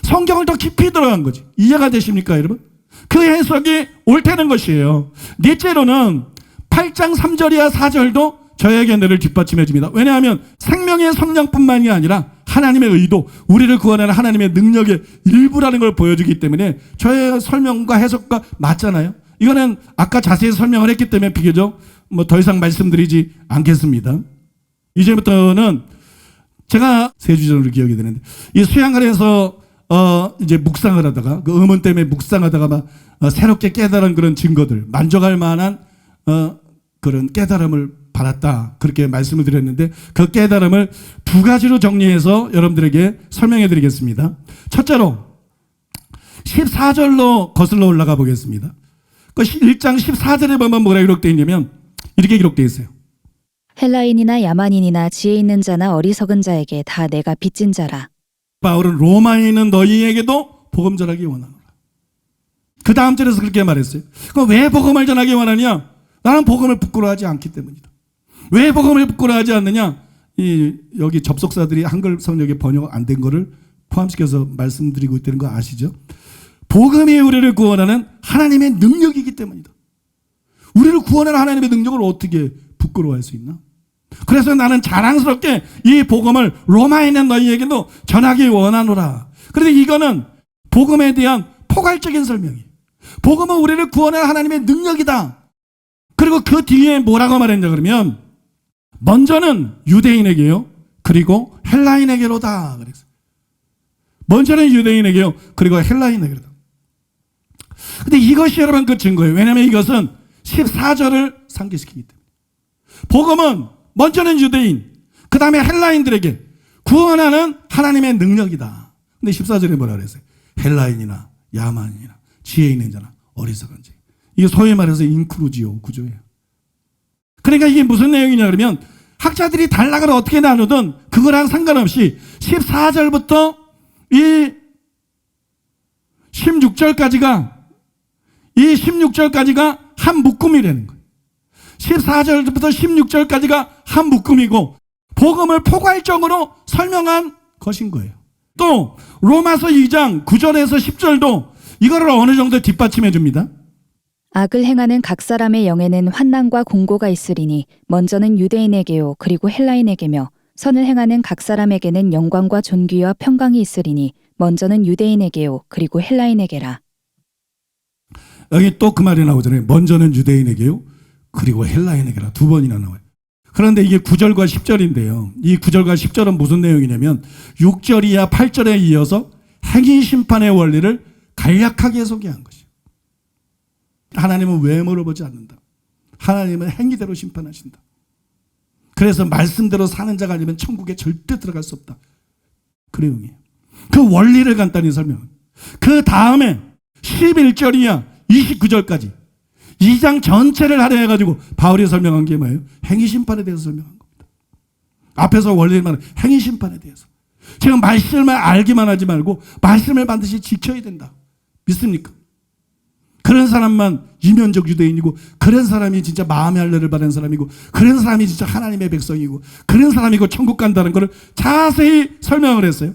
성경을 더 깊이 들어간 거지. 이해가 되십니까, 여러분? 그 해석이 옳다는 것이에요. 넷째로는 8장 3절이야 4절도 저의 견해를 뒷받침해 줍니다. 왜냐하면 생명의 성령뿐만이 아니라 하나님의 의도, 우리를 구원하는 하나님의 능력의 일부라는 걸 보여주기 때문에 저의 설명과 해석과 맞잖아요. 이거는 아까 자세히 설명을 했기 때문에 비교적 더 이상 말씀드리지 않겠습니다. 이제부터는 제가 3주 전으로 기억이 되는데 이 수양관에서 이제 묵상을 하다가 그 음원 때문에 묵상하다가 막 새롭게 깨달은 그런 증거들, 만족할 만한 그런 깨달음을 받았다. 그렇게 말씀을 드렸는데 그 깨달음을 2가지로 정리해서 여러분들에게 설명해 드리겠습니다. 첫째로 14절로 거슬러 올라가 보겠습니다. 그 1장 14절에 보면 뭐라 기록되어 있냐면 이렇게 기록되어 있어요. 헬라인이나 야만인이나 지혜 있는 자나 어리석은 자에게 다 내가 빚진 자라. 바울은 로마에 있는 너희에게도 복음 전하기 원하노라. 그 다음 절에서 그렇게 말했어요. 그럼 왜 복음을 전하기 원하냐? 나는 복음을 부끄러워하지 않기 때문이다. 왜 복음을 부끄러워하지 않느냐? 여기 접속사들이 한글 성역에 번역 안 된 거를 포함시켜서 말씀드리고 있다는 거 아시죠? 복음이 우리를 구원하는 하나님의 능력이기 때문이다. 우리를 구원하는 하나님의 능력을 어떻게 부끄러워할 수 있나? 그래서 나는 자랑스럽게 이 복음을 로마에 있는 너희에게도 전하기 원하노라. 그런데 이거는 복음에 대한 포괄적인 설명이에요. 복음은 우리를 구원하는 하나님의 능력이다. 그리고 그 뒤에 뭐라고 말했냐 그러면 먼저는 유대인에게요. 그리고 헬라인에게로다. 그랬어요. 먼저는 유대인에게요. 그리고 헬라인에게로다. 근데 이것이 여러분 그 증거예요. 왜냐하면 이것은 14절을 상기시키기 때문에. 복음은 먼저는 유대인, 그 다음에 헬라인들에게 구원하는 하나님의 능력이다. 근데 14절에 뭐라 그랬어요? 헬라인이나 야만인이나 지혜 있는 자나 어리석은 자. 이게 소위 말해서 인크루지오 구조예요. 그러니까 이게 무슨 내용이냐 그러면 학자들이 단락을 어떻게 나누든 그거랑 상관없이 14절부터 이 16절까지가 한 묶음이라는 거예요. 14절부터 16절까지가 한 묶음이고 복음을 포괄적으로 설명한 것인 거예요. 또 로마서 2장 9절에서 10절도 이거를 어느 정도 뒷받침해 줍니다. 악을 행하는 각 사람의 영에는 환난과 공고가 있으리니 먼저는 유대인에게요 그리고 헬라인에게며 선을 행하는 각 사람에게는 영광과 존귀와 평강이 있으리니 먼저는 유대인에게요 그리고 헬라인에게라. 여기 또 그 말이 나오잖아요. 먼저는 유대인에게요 그리고 헬라인에게라. 2번이나 나와요. 그런데 이게 9절과 10절인데요. 이 9절과 10절은 무슨 내용이냐면 6절이야 8절에 이어서 행위 심판의 원리를 간략하게 소개한 것이에요. 하나님은 외모를 보지 않는다. 하나님은 행위대로 심판하신다. 그래서 말씀대로 사는 자가 아니면 천국에 절대 들어갈 수 없다. 그 내용이에요. 그 원리를 간단히 설명합니다. 그 다음에 11절이야 29절까지 2장 전체를 하려 해가지고 바울이 설명한 게 뭐예요? 행위심판에 대해서 설명한 겁니다. 앞에서 원리를 말하는 행위심판에 대해서. 지금 말씀을 알기만 하지 말고 말씀을 반드시 지켜야 된다. 믿습니까? 그런 사람만 이면적 유대인이고 그런 사람이 진짜 마음의 할례를 받은 사람이고 그런 사람이 진짜 하나님의 백성이고 그런 사람이고 천국 간다는 것을 자세히 설명을 했어요.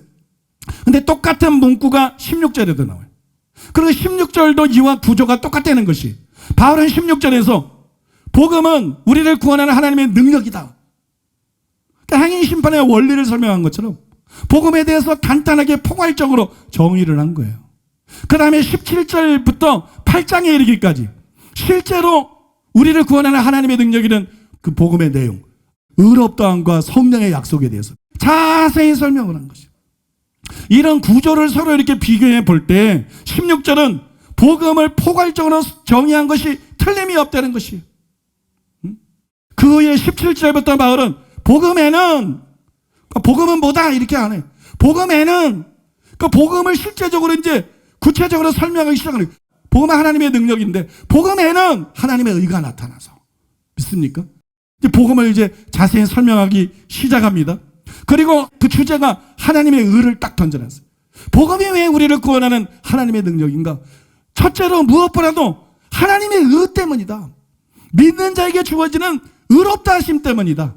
근데 똑같은 문구가 16절에도 나와요. 그리고 16절도 이와 구조가 똑같다는 것이 바울은 16절에서 복음은 우리를 구원하는 하나님의 능력이다. 그러니까 행위 심판의 원리를 설명한 것처럼 복음에 대해서 간단하게 포괄적으로 정의를 한 거예요. 그 다음에 17절부터 8장에 이르기까지 실제로 우리를 구원하는 하나님의 능력이는 그 복음의 내용, 의롭다함과 성령의 약속에 대해서 자세히 설명을 한 것이에요. 이런 구조를 서로 이렇게 비교해 볼 때 16절은 복음을 포괄적으로 정의한 것이 틀림이 없다는 것이에요. 그 후에 17절부터 바울은 복음은 뭐다 이렇게 안 해요. 복음에는 그 복음을 실제적으로 이제 구체적으로 설명하기 시작하는 거예요. 복음은 하나님의 능력인데 복음에는 하나님의 의가 나타나서 믿습니까? 이제 복음을 이제 자세히 설명하기 시작합니다. 그리고 그 주제가 하나님의 의를 딱 던져놨어요. 복음이 왜 우리를 구원하는 하나님의 능력인가? 첫째로 무엇보다도 하나님의 의 때문이다. 믿는 자에게 주어지는 의롭다 하심 때문이다.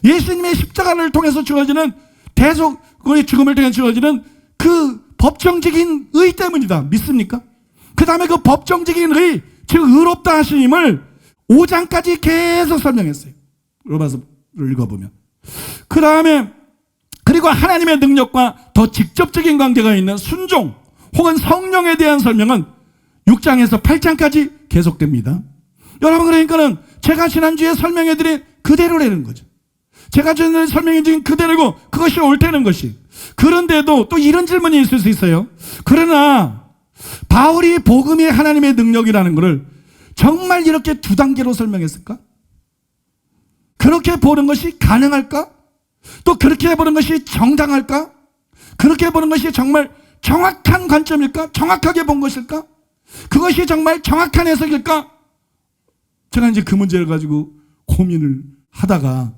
예수님의 십자가를 통해서 주어지는 대속의 죽음을 통해 주어지는 그 법정적인 의 때문이다. 믿습니까? 그 다음에 그 법정적인 의, 즉 의롭다 하심을 5장까지 계속 설명했어요. 로마서를 읽어보면. 그 다음에 그리고 하나님의 능력과 더 직접적인 관계가 있는 순종 혹은 성령에 대한 설명은 6장에서 8장까지 계속됩니다. 여러분, 그러니까는 제가 지난주에 설명해드린 그대로라는 거죠. 제가 전에 설명해드린 그대로고 그것이 옳다는 것이. 그런데도 또 이런 질문이 있을 수 있어요. 그러나 바울이 복음이 하나님의 능력이라는 것을 정말 이렇게 두 단계로 설명했을까? 그렇게 보는 것이 가능할까? 또 그렇게 보는 것이 정당할까? 그렇게 보는 것이 정말 정확한 관점일까? 정확하게 본 것일까? 그것이 정말 정확한 해석일까? 제가 이제 그 문제를 가지고 고민을 하다가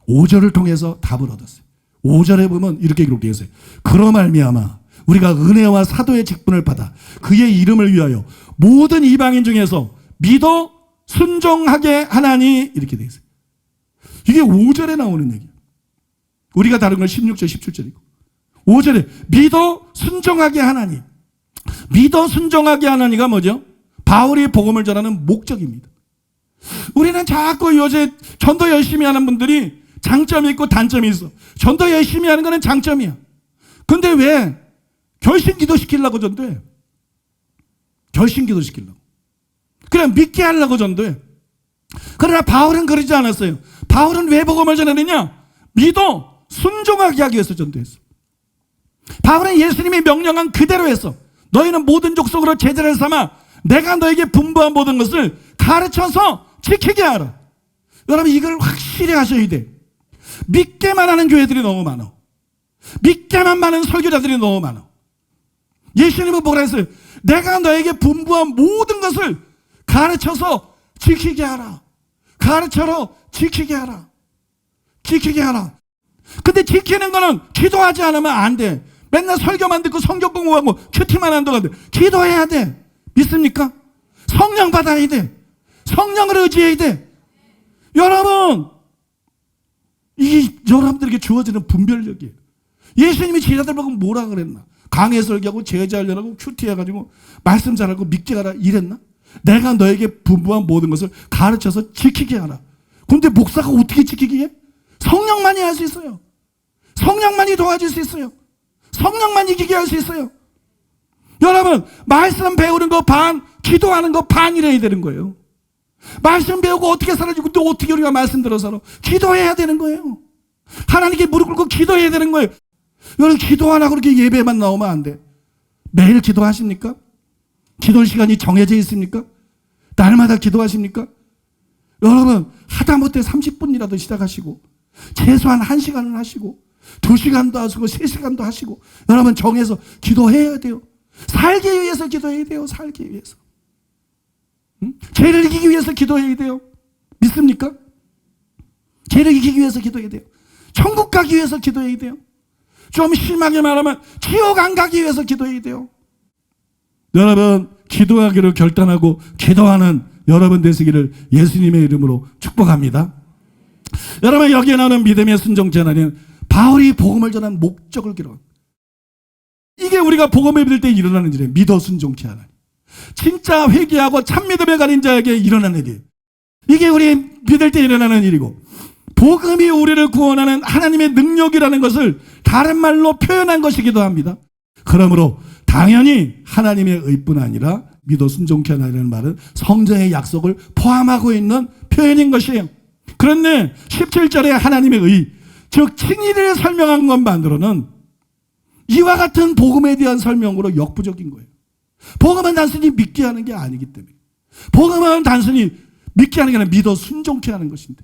5절을 통해서 답을 얻었어요. 5절에 보면 이렇게 기록되어 있어요. 그로 말미암아 우리가 은혜와 사도의 직분을 받아 그의 이름을 위하여 모든 이방인 중에서 믿어 순종하게 하나니, 이렇게 되어 있어요. 이게 5절에 나오는 얘기예요. 우리가 다른 건 16절, 17절이고 5절에 믿어 순종하게 하나니. 믿어 순종하게 하나니가 뭐죠? 바울이 복음을 전하는 목적입니다. 우리는 자꾸 요새 전도 열심히 하는 분들이 장점이 있고 단점이 있어. 전도 열심히 하는 거는 장점이야. 근데 왜 결신 기도시키려고 전도해? 결신 기도시키려고. 그냥 믿게 하려고 전도해. 그러나 바울은 그러지 않았어요. 바울은 왜 복음을 전하느냐? 믿어 순종하게 하기 위해서 전도했어. 바울은 예수님이 명령한 그대로 했어. 너희는 모든 족속으로 제자를 삼아 내가 너에게 분부한 모든 것을 가르쳐서 지키게 하라. 여러분, 이걸 확실히 하셔야 돼. 믿게만 하는 교회들이 너무 많아. 믿게만 많은 설교자들이 너무 많아. 예수님은 뭐라 했어요? 내가 너에게 분부한 모든 것을 가르쳐서 지키게 하라. 가르쳐서 지키게 하라. 지키게 하라. 근데 지키는 거는 기도하지 않으면 안 돼. 맨날 설교만 듣고 성경 공부하고 큐티만 한다고 돼. 기도해야 돼. 믿습니까? 성령 받아야 돼. 성령을 의지해야 돼. 여러분, 이게 여러분들에게 주어지는 분별력이에요. 예수님이 제자들 보고 뭐라 그랬나? 강해 설교하고 제자 훈련하고 큐티 해가지고 말씀 잘하고 믿게 하라 이랬나? 내가 너에게 분부한 모든 것을 가르쳐서 지키게 하라. 근데 목사가 어떻게 지키게 해? 성령만이 할 수 있어요. 성령만이 도와줄 수 있어요. 성령만 이기게 할 수 있어요. 여러분, 말씀 배우는 거 반, 기도하는 거 반이래야 되는 거예요. 말씀 배우고 어떻게 살아주고 또 어떻게 우리가 말씀 들어 살아? 기도해야 되는 거예요. 하나님께 무릎 꿇고 기도해야 되는 거예요. 여러분, 기도 안 하고 그렇게 예배만 나오면 안 돼. 매일 기도하십니까? 기도 시간이 정해져 있습니까? 날마다 기도하십니까? 여러분, 하다못해 30분이라도 시작하시고 최소한 1시간은 하시고 2시간도 하시고 3시간도 하시고 여러분 정해서 기도해야 돼요. 살기 위해서 기도해야 돼요. 살기 위해서. 죄를 이기기 위해서 기도해야 돼요. 믿습니까? 죄를 이기기 위해서 기도해야 돼요. 천국 가기 위해서 기도해야 돼요. 좀 심하게 말하면 지옥 안 가기 위해서 기도해야 돼요. 여러분, 기도하기를 결단하고 기도하는 여러분 되시기를 예수님의 이름으로 축복합니다. 여러분, 여기에 나오는 믿음의 순종체 하나님, 바울이 복음을 전한 목적을 기록합니다. 이게 우리가 복음을 믿을 때 일어나는 일이에요. 믿어 순종체 하나님. 진짜 회개하고 참 믿음에 가린 자에게 일어나는 일이에요. 이게 우리 믿을 때 일어나는 일이고, 복음이 우리를 구원하는 하나님의 능력이라는 것을 다른 말로 표현한 것이기도 합니다. 그러므로 당연히 하나님의 의뿐 아니라 믿어 순종케 하나라는 말은 성경의 약속을 포함하고 있는 표현인 것이에요. 그런데 17절에 하나님의 의, 즉 친일을 설명한 것만으로는 이와 같은 복음에 대한 설명으로 역부족인 거예요. 복음은 단순히 믿게 하는 게 아니기 때문에. 복음은 단순히 믿게 하는 게 아니라 믿어 순종케 하는 것인데,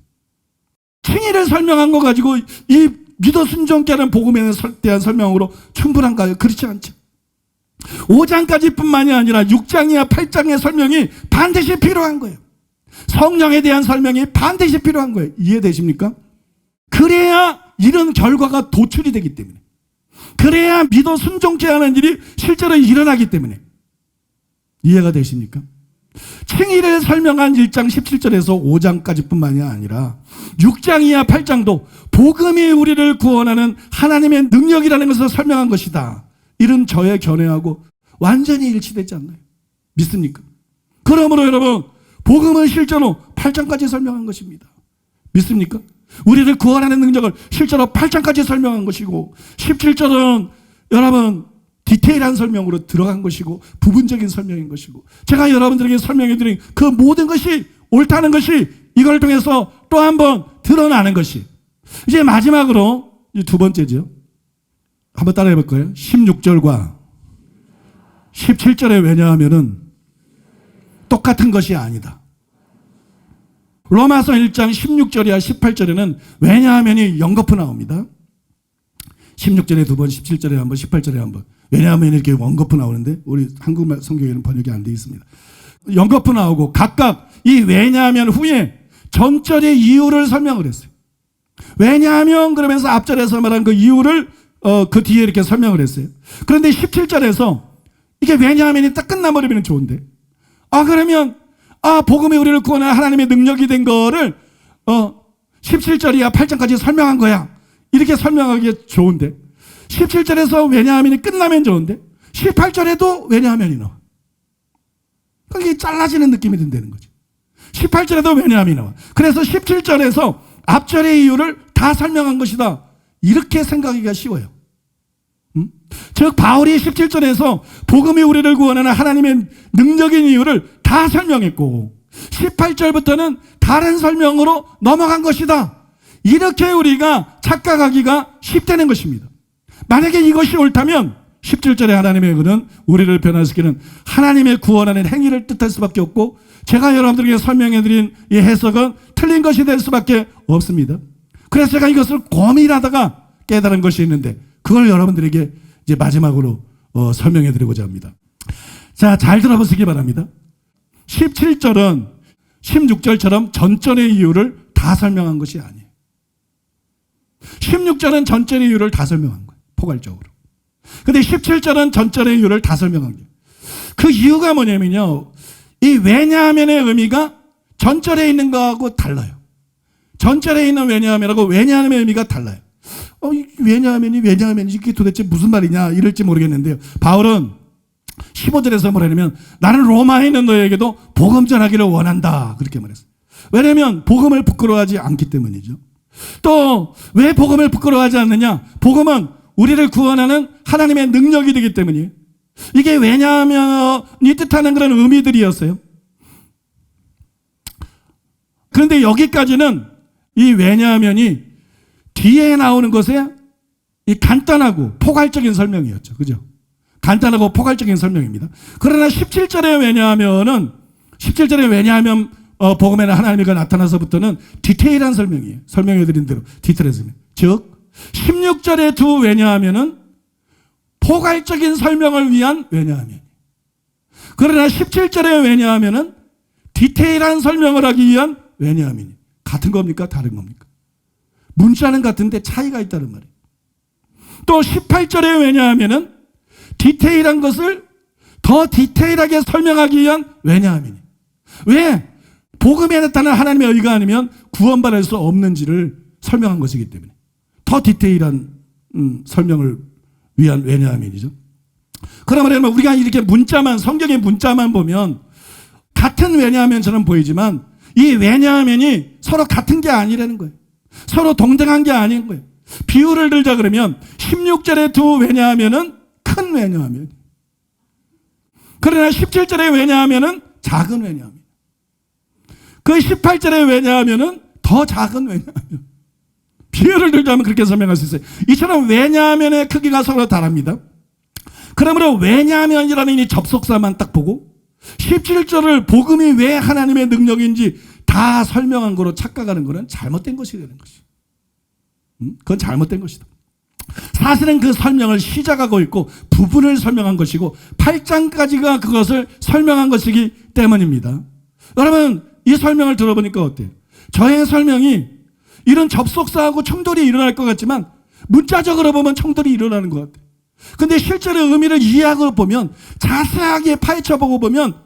친일을 설명한 거 가지고 이 믿어 순종케 하는 복음에 대한 설명으로 충분한가요? 그렇지 않죠. 5장까지뿐만이 아니라 6장이야 8장의 설명이 반드시 필요한 거예요. 성령에 대한 설명이 반드시 필요한 거예요. 이해되십니까? 그래야 이런 결과가 도출이 되기 때문에, 그래야 믿어 순종케 하는 일이 실제로 일어나기 때문에. 이해가 되십니까? 칭의를 설명한 1장 17절에서 5장까지뿐만이 아니라 6장이야 8장도 복음이 우리를 구원하는 하나님의 능력이라는 것을 설명한 것이다. 이런 저의 견해하고 완전히 일치되지 않나요? 믿습니까? 그러므로 여러분, 복음은 실제로 8장까지 설명한 것입니다. 믿습니까? 우리를 구원하는 능력을 실제로 8장까지 설명한 것이고, 17절은 여러분 디테일한 설명으로 들어간 것이고 부분적인 설명인 것이고, 제가 여러분들에게 설명해드린 그 모든 것이 옳다는 것이 이걸 통해서 또 한 번 드러나는 것이. 이제 마지막으로 두 번째죠. 한번 따라해 볼까요? 16절과 17절에 왜냐하면은 똑같은 것이 아니다. 로마서 1장 16절이야 18절에는 왜냐하면이 연거푸 나옵니다. 16절에 두 번, 17절에 한 번, 18절에 한 번. 왜냐하면 이렇게 원거푸 나오는데 우리 한국말 성경에는 번역이 안 되어 있습니다. 연거푸 나오고 각각 이 왜냐하면 후에 전절의 이유를 설명을 했어요. 왜냐하면 그러면서 앞절에서 말한 그 이유를 그 뒤에 이렇게 설명을 했어요. 그런데 17절에서 이게 왜냐하면이 딱 끝나버리면 좋은데, 그러면 복음이 우리를 구원하는 하나님의 능력이 된 거를 17절이야 8장까지 설명한 거야. 이렇게 설명하기 좋은데, 17절에서 왜냐하면이 끝나면 좋은데 18절에도 왜냐하면이 나와. 그게 잘라지는 느낌이 든다는 거죠. 18절에도 왜냐하면이 나와. 그래서 17절에서 앞절의 이유를 다 설명한 것이다. 이렇게 생각하기가 쉬워요. 즉 바울이 17절에서 복음이 우리를 구원하는 하나님의 능력인 이유를 다 설명했고, 18절부터는 다른 설명으로 넘어간 것이다. 이렇게 우리가 착각하기가 쉽다는 것입니다. 만약에 이것이 옳다면 17절에 하나님의 은은 우리를 변화시키는 하나님의 구원하는 행위를 뜻할 수밖에 없고, 제가 여러분들에게 설명해드린 이 해석은 틀린 것이 될 수밖에 없습니다. 그래서 제가 이것을 고민하다가 깨달은 것이 있는데, 그걸 여러분들에게 이제 마지막으로 설명해드리고자 합니다. 자, 잘 들어보시기 바랍니다. 17절은 16절처럼 전절의 이유를 다 설명한 것이 아니에요. 16절은 전절의 이유를 다 설명한 거예요, 포괄적으로. 근데 17절은 전절의 이유를 다 설명한 거예요. 그 이유가 뭐냐면요, 이 왜냐하면의 의미가 전절에 있는 거하고 달라요. 전절에 있는 왜냐하면하고 왜냐하면의 의미가 달라요. 왜냐하면이 이게 도대체 무슨 말이냐 이럴지 모르겠는데요, 바울은 15절에서 뭐라냐면 나는 로마에 있는 너에게도 복음 전하기를 원한다, 그렇게 말했어요. 왜냐하면 복음을 부끄러워하지 않기 때문이죠. 또 왜 복음을 부끄러워하지 않느냐? 복음은 우리를 구원하는 하나님의 능력이 되기 때문이에요. 이게 왜냐하면이 뜻하는 그런 의미들이었어요. 그런데 여기까지는 이 왜냐하면이 뒤에 나오는 것에 이 간단하고 포괄적인 설명이었죠. 그죠? 간단하고 포괄적인 설명입니다. 그러나 17절에 왜냐하면은 17절에 왜냐하면 복음에는 하나님이 나타나서부터는 디테일한 설명이에요. 설명해드린 대로 디테일한 설명. 즉 16절의 두 왜냐하면은 포괄적인 설명을 위한 왜냐하면, 그러나 17절의 왜냐하면은 디테일한 설명을 하기 위한 왜냐하면. 같은 겁니까? 다른 겁니까? 문자는 같은데 차이가 있다는 말이에요. 또 18절의 왜냐하면은 디테일한 것을 더 디테일하게 설명하기 위한 왜냐하면. 왜? 복음에 나타난 하나님의 의가 아니면 구원받을 수 없는지를 설명한 것이기 때문에 더 디테일한 설명을 위한 왜냐하면이죠. 그러면 우리가 이렇게 문자만, 성경의 문자만 보면 같은 왜냐하면처럼 보이지만 이 왜냐하면이 서로 같은 게 아니라는 거예요. 서로 동등한 게 아닌 거예요. 비유를 들자 그러면 16절의 두 왜냐하면은 큰 왜냐하면, 그러나 17절의 왜냐하면은 작은 왜냐하면, 그 18절의 왜냐하면은 더 작은 왜냐하면. 비유를 들자면 그렇게 설명할 수 있어요. 이처럼 왜냐하면의 크기가 서로 다릅니다. 그러므로 왜냐하면이라는 이 접속사만 딱 보고 17절을 복음이 왜 하나님의 능력인지 다 설명한 거로 착각하는 것은 잘못된 것이라는 것이죠. 그건 잘못된 것이다. 사실은 그 설명을 시작하고 있고 부분을 설명한 것이고 8장까지가 그것을 설명한 것이기 때문입니다. 여러분, 이 설명을 들어보니까 어때요? 저의 설명이 이런 접속사하고冲突이 일어날 것 같지만 문자적으로 보면冲突이 일어나는 것 같아요. 근데 실제로 의미를 이해하고 보면, 자세하게 파헤쳐보고 보면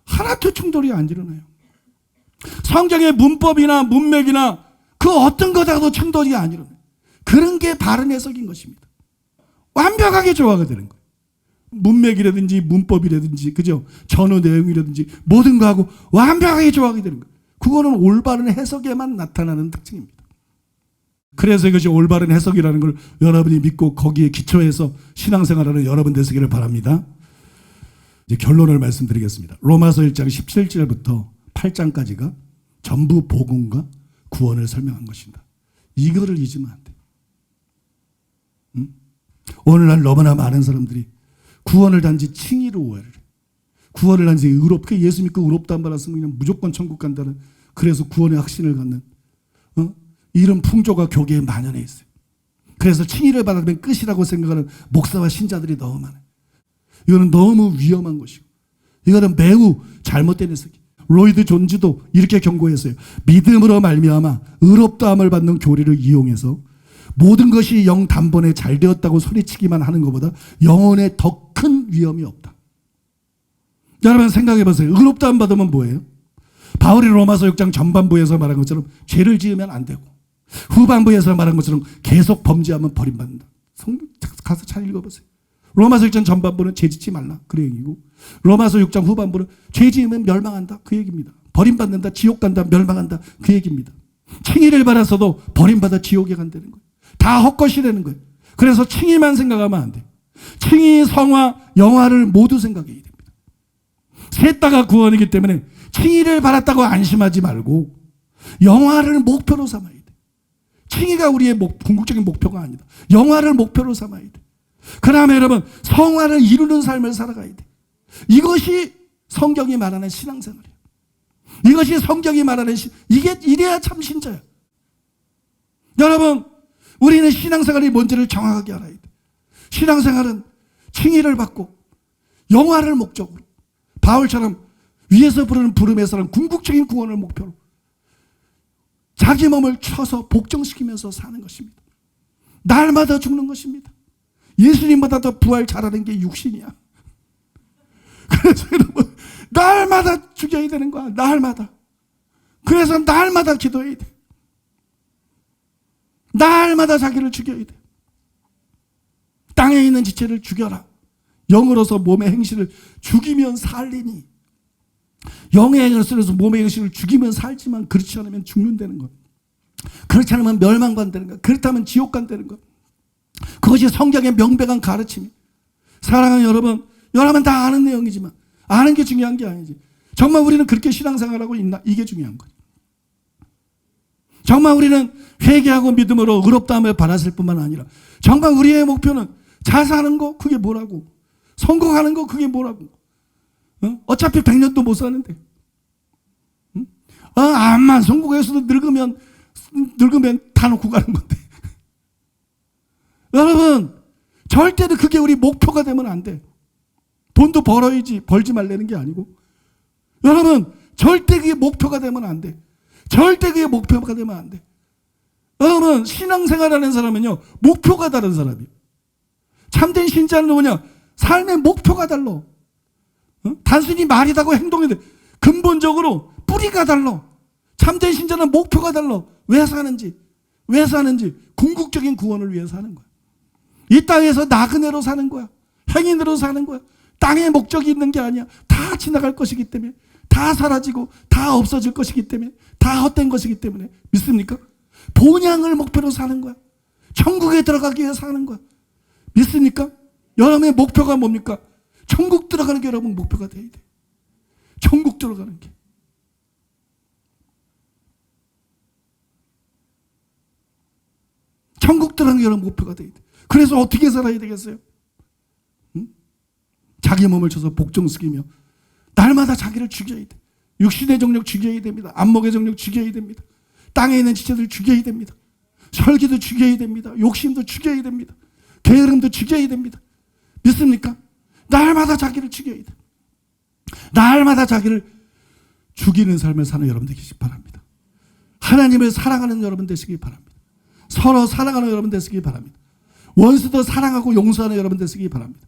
하나도冲突이 안 일어나요. 성경의 문법이나 문맥이나 그 어떤 거다도冲突이 안 일어나요. 그런 게 바른 해석인 것입니다. 완벽하게 조화가 되는 거예요. 문맥이라든지 문법이라든지, 그죠? 전후 내용이라든지 모든 거하고 완벽하게 조화가 되는 거예요. 그거는 올바른 해석에만 나타나는 특징입니다. 그래서 이것이 올바른 해석이라는 걸 여러분이 믿고 거기에 기초해서 신앙생활하는 여러분 되시기를 바랍니다. 이제 결론을 말씀드리겠습니다. 로마서 1장 17절부터 8장까지가 전부 복음과 구원을 설명한 것입니다. 이거를 잊으면 안 돼. 오늘날 너무나 많은 사람들이 구원을 단지 칭의로 오해를 해. 구원을 단지 의롭게, 예수 믿고 의롭다는 말 쓰면 그냥 무조건 천국 간다는, 그래서 구원의 확신을 갖는 이런 풍조가 교계에 만연해 있어요. 그래서 칭의를 받으면 끝이라고 생각하는 목사와 신자들이 너무 많아요. 이거는 너무 위험한 것이고, 이거는 매우 잘못된 해석이에요. 로이드 존즈도 이렇게 경고했어요. 믿음으로 말미암아 의롭다함을 받는 교리를 이용해서 모든 것이 영 단번에 잘 되었다고 소리치기만 하는 것보다 영혼에 더 큰 위험이 없다. 여러분 생각해 보세요. 의롭다함 받으면 뭐예요? 바울이 로마서 6장 전반부에서 말한 것처럼 죄를 지으면 안 되고, 후반부에서 말한 것처럼 계속 범죄하면 버림받는다. 성경 가서 잘 읽어보세요. 로마서 6장 전반부는 죄 짓지 말라, 그 얘기고, 로마서 6장 후반부는 죄 지으면 멸망한다, 그 얘기입니다. 버림받는다, 지옥 간다, 멸망한다, 그 얘기입니다. 칭의를 받았어도 버림받아 지옥에 간다는 거예요. 다 헛것이라는 거예요. 그래서 칭의만 생각하면 안 돼요. 칭의, 성화, 영화를 모두 생각해야 됩니다. 셋 다가 구원이기 때문에 칭의를 받았다고 안심하지 말고 영화를 목표로 삼아야 돼. 칭의가 우리의 궁극적인 목표가 아니다. 영화를 목표로 삼아야 돼. 그다음에 여러분, 성화를 이루는 삶을 살아가야 돼. 이것이 성경이 말하는 신앙생활이에요. 이것이 성경이 말하는 이래야 참 신자야. 여러분, 우리는 신앙생활이 뭔지를 정확하게 알아야 돼. 신앙생활은 칭의를 받고 영화를 목적으로, 바울처럼 위에서 부르는 부름에서는 궁극적인 구원을 목표로 자기 몸을 쳐서 복종시키면서 사는 것입니다. 날마다 죽는 것입니다. 예수님보다 더 부활 잘하는 게 육신이야. 그래서 여러분, 날마다 죽여야 되는 거야. 날마다. 그래서 날마다 기도해야 돼. 날마다 자기를 죽여야 돼. 땅에 있는 지체를 죽여라. 영으로서 몸의 행실을 죽이면 살리니. 영의 행실에서 몸의 행실을 죽이면 살지만 그렇지 않으면 죽는다는 것. 그렇지 않으면 멸망받는다는 것. 그렇다면 지옥 간다는 것. 그것이 성경의 명백한 가르침이. 사랑하는 여러분 다 아는 내용이지만 아는 게 중요한 게 아니지. 정말 우리는 그렇게 신앙생활하고 있나? 이게 중요한 거죠. 정말 우리는 회개하고 믿음으로 의롭다함을 받았을 뿐만 아니라 정말 우리의 목표는 잘 사는 거, 그게 뭐라고? 성공하는 거, 그게 뭐라고? 어차피 100년도 못 사는데. 암만 성공해서도 늙으면 다 놓고 가는 건데. 여러분, 절대로 그게 우리 목표가 되면 안 돼. 돈도 벌어야지, 벌지 말라는 게 아니고. 여러분, 절대 그게 목표가 되면 안 돼. 절대 그게 목표가 되면 안 돼. 여러분, 신앙생활하는 사람은요, 목표가 다른 사람이에요. 참된 신자는 뭐냐? 삶의 목표가 달라. 단순히 말이다고 행동이 돼. 근본적으로 뿌리가 달라. 참된 신자는 목표가 달라. 왜 사는지 궁극적인 구원을 위해 사는 거야. 이 땅에서 나그네로 사는 거야. 행인으로 사는 거야. 땅에 목적이 있는 게 아니야. 다 지나갈 것이기 때문에, 다 사라지고 다 없어질 것이기 때문에, 다 헛된 것이기 때문에. 믿습니까? 본향을 목표로 사는 거야. 천국에 들어가기 위해 사는 거야. 믿습니까? 여러분의 목표가 뭡니까? 천국 들어가는 게 여러분 목표가 돼야 돼. 천국 들어가는 게. 천국 들어가는 게 여러분 목표가 돼야 돼. 그래서 어떻게 살아야 되겠어요? 자기 몸을 쳐서 복종시키며 날마다 자기를 죽여야 돼. 육신의 정력 죽여야 됩니다. 안목의 정력 죽여야 됩니다. 땅에 있는 지체들 죽여야 됩니다. 설기도 죽여야 됩니다. 욕심도 죽여야 됩니다. 게으름도 죽여야 됩니다. 믿습니까? 날마다 자기를 죽여야 돼. 날마다 자기를 죽이는 삶을 사는 여러분 되시기 바랍니다. 하나님을 사랑하는 여러분 되시기 바랍니다. 서로 사랑하는 여러분 되시기 바랍니다. 원수도 사랑하고 용서하는 여러분 되시기 바랍니다.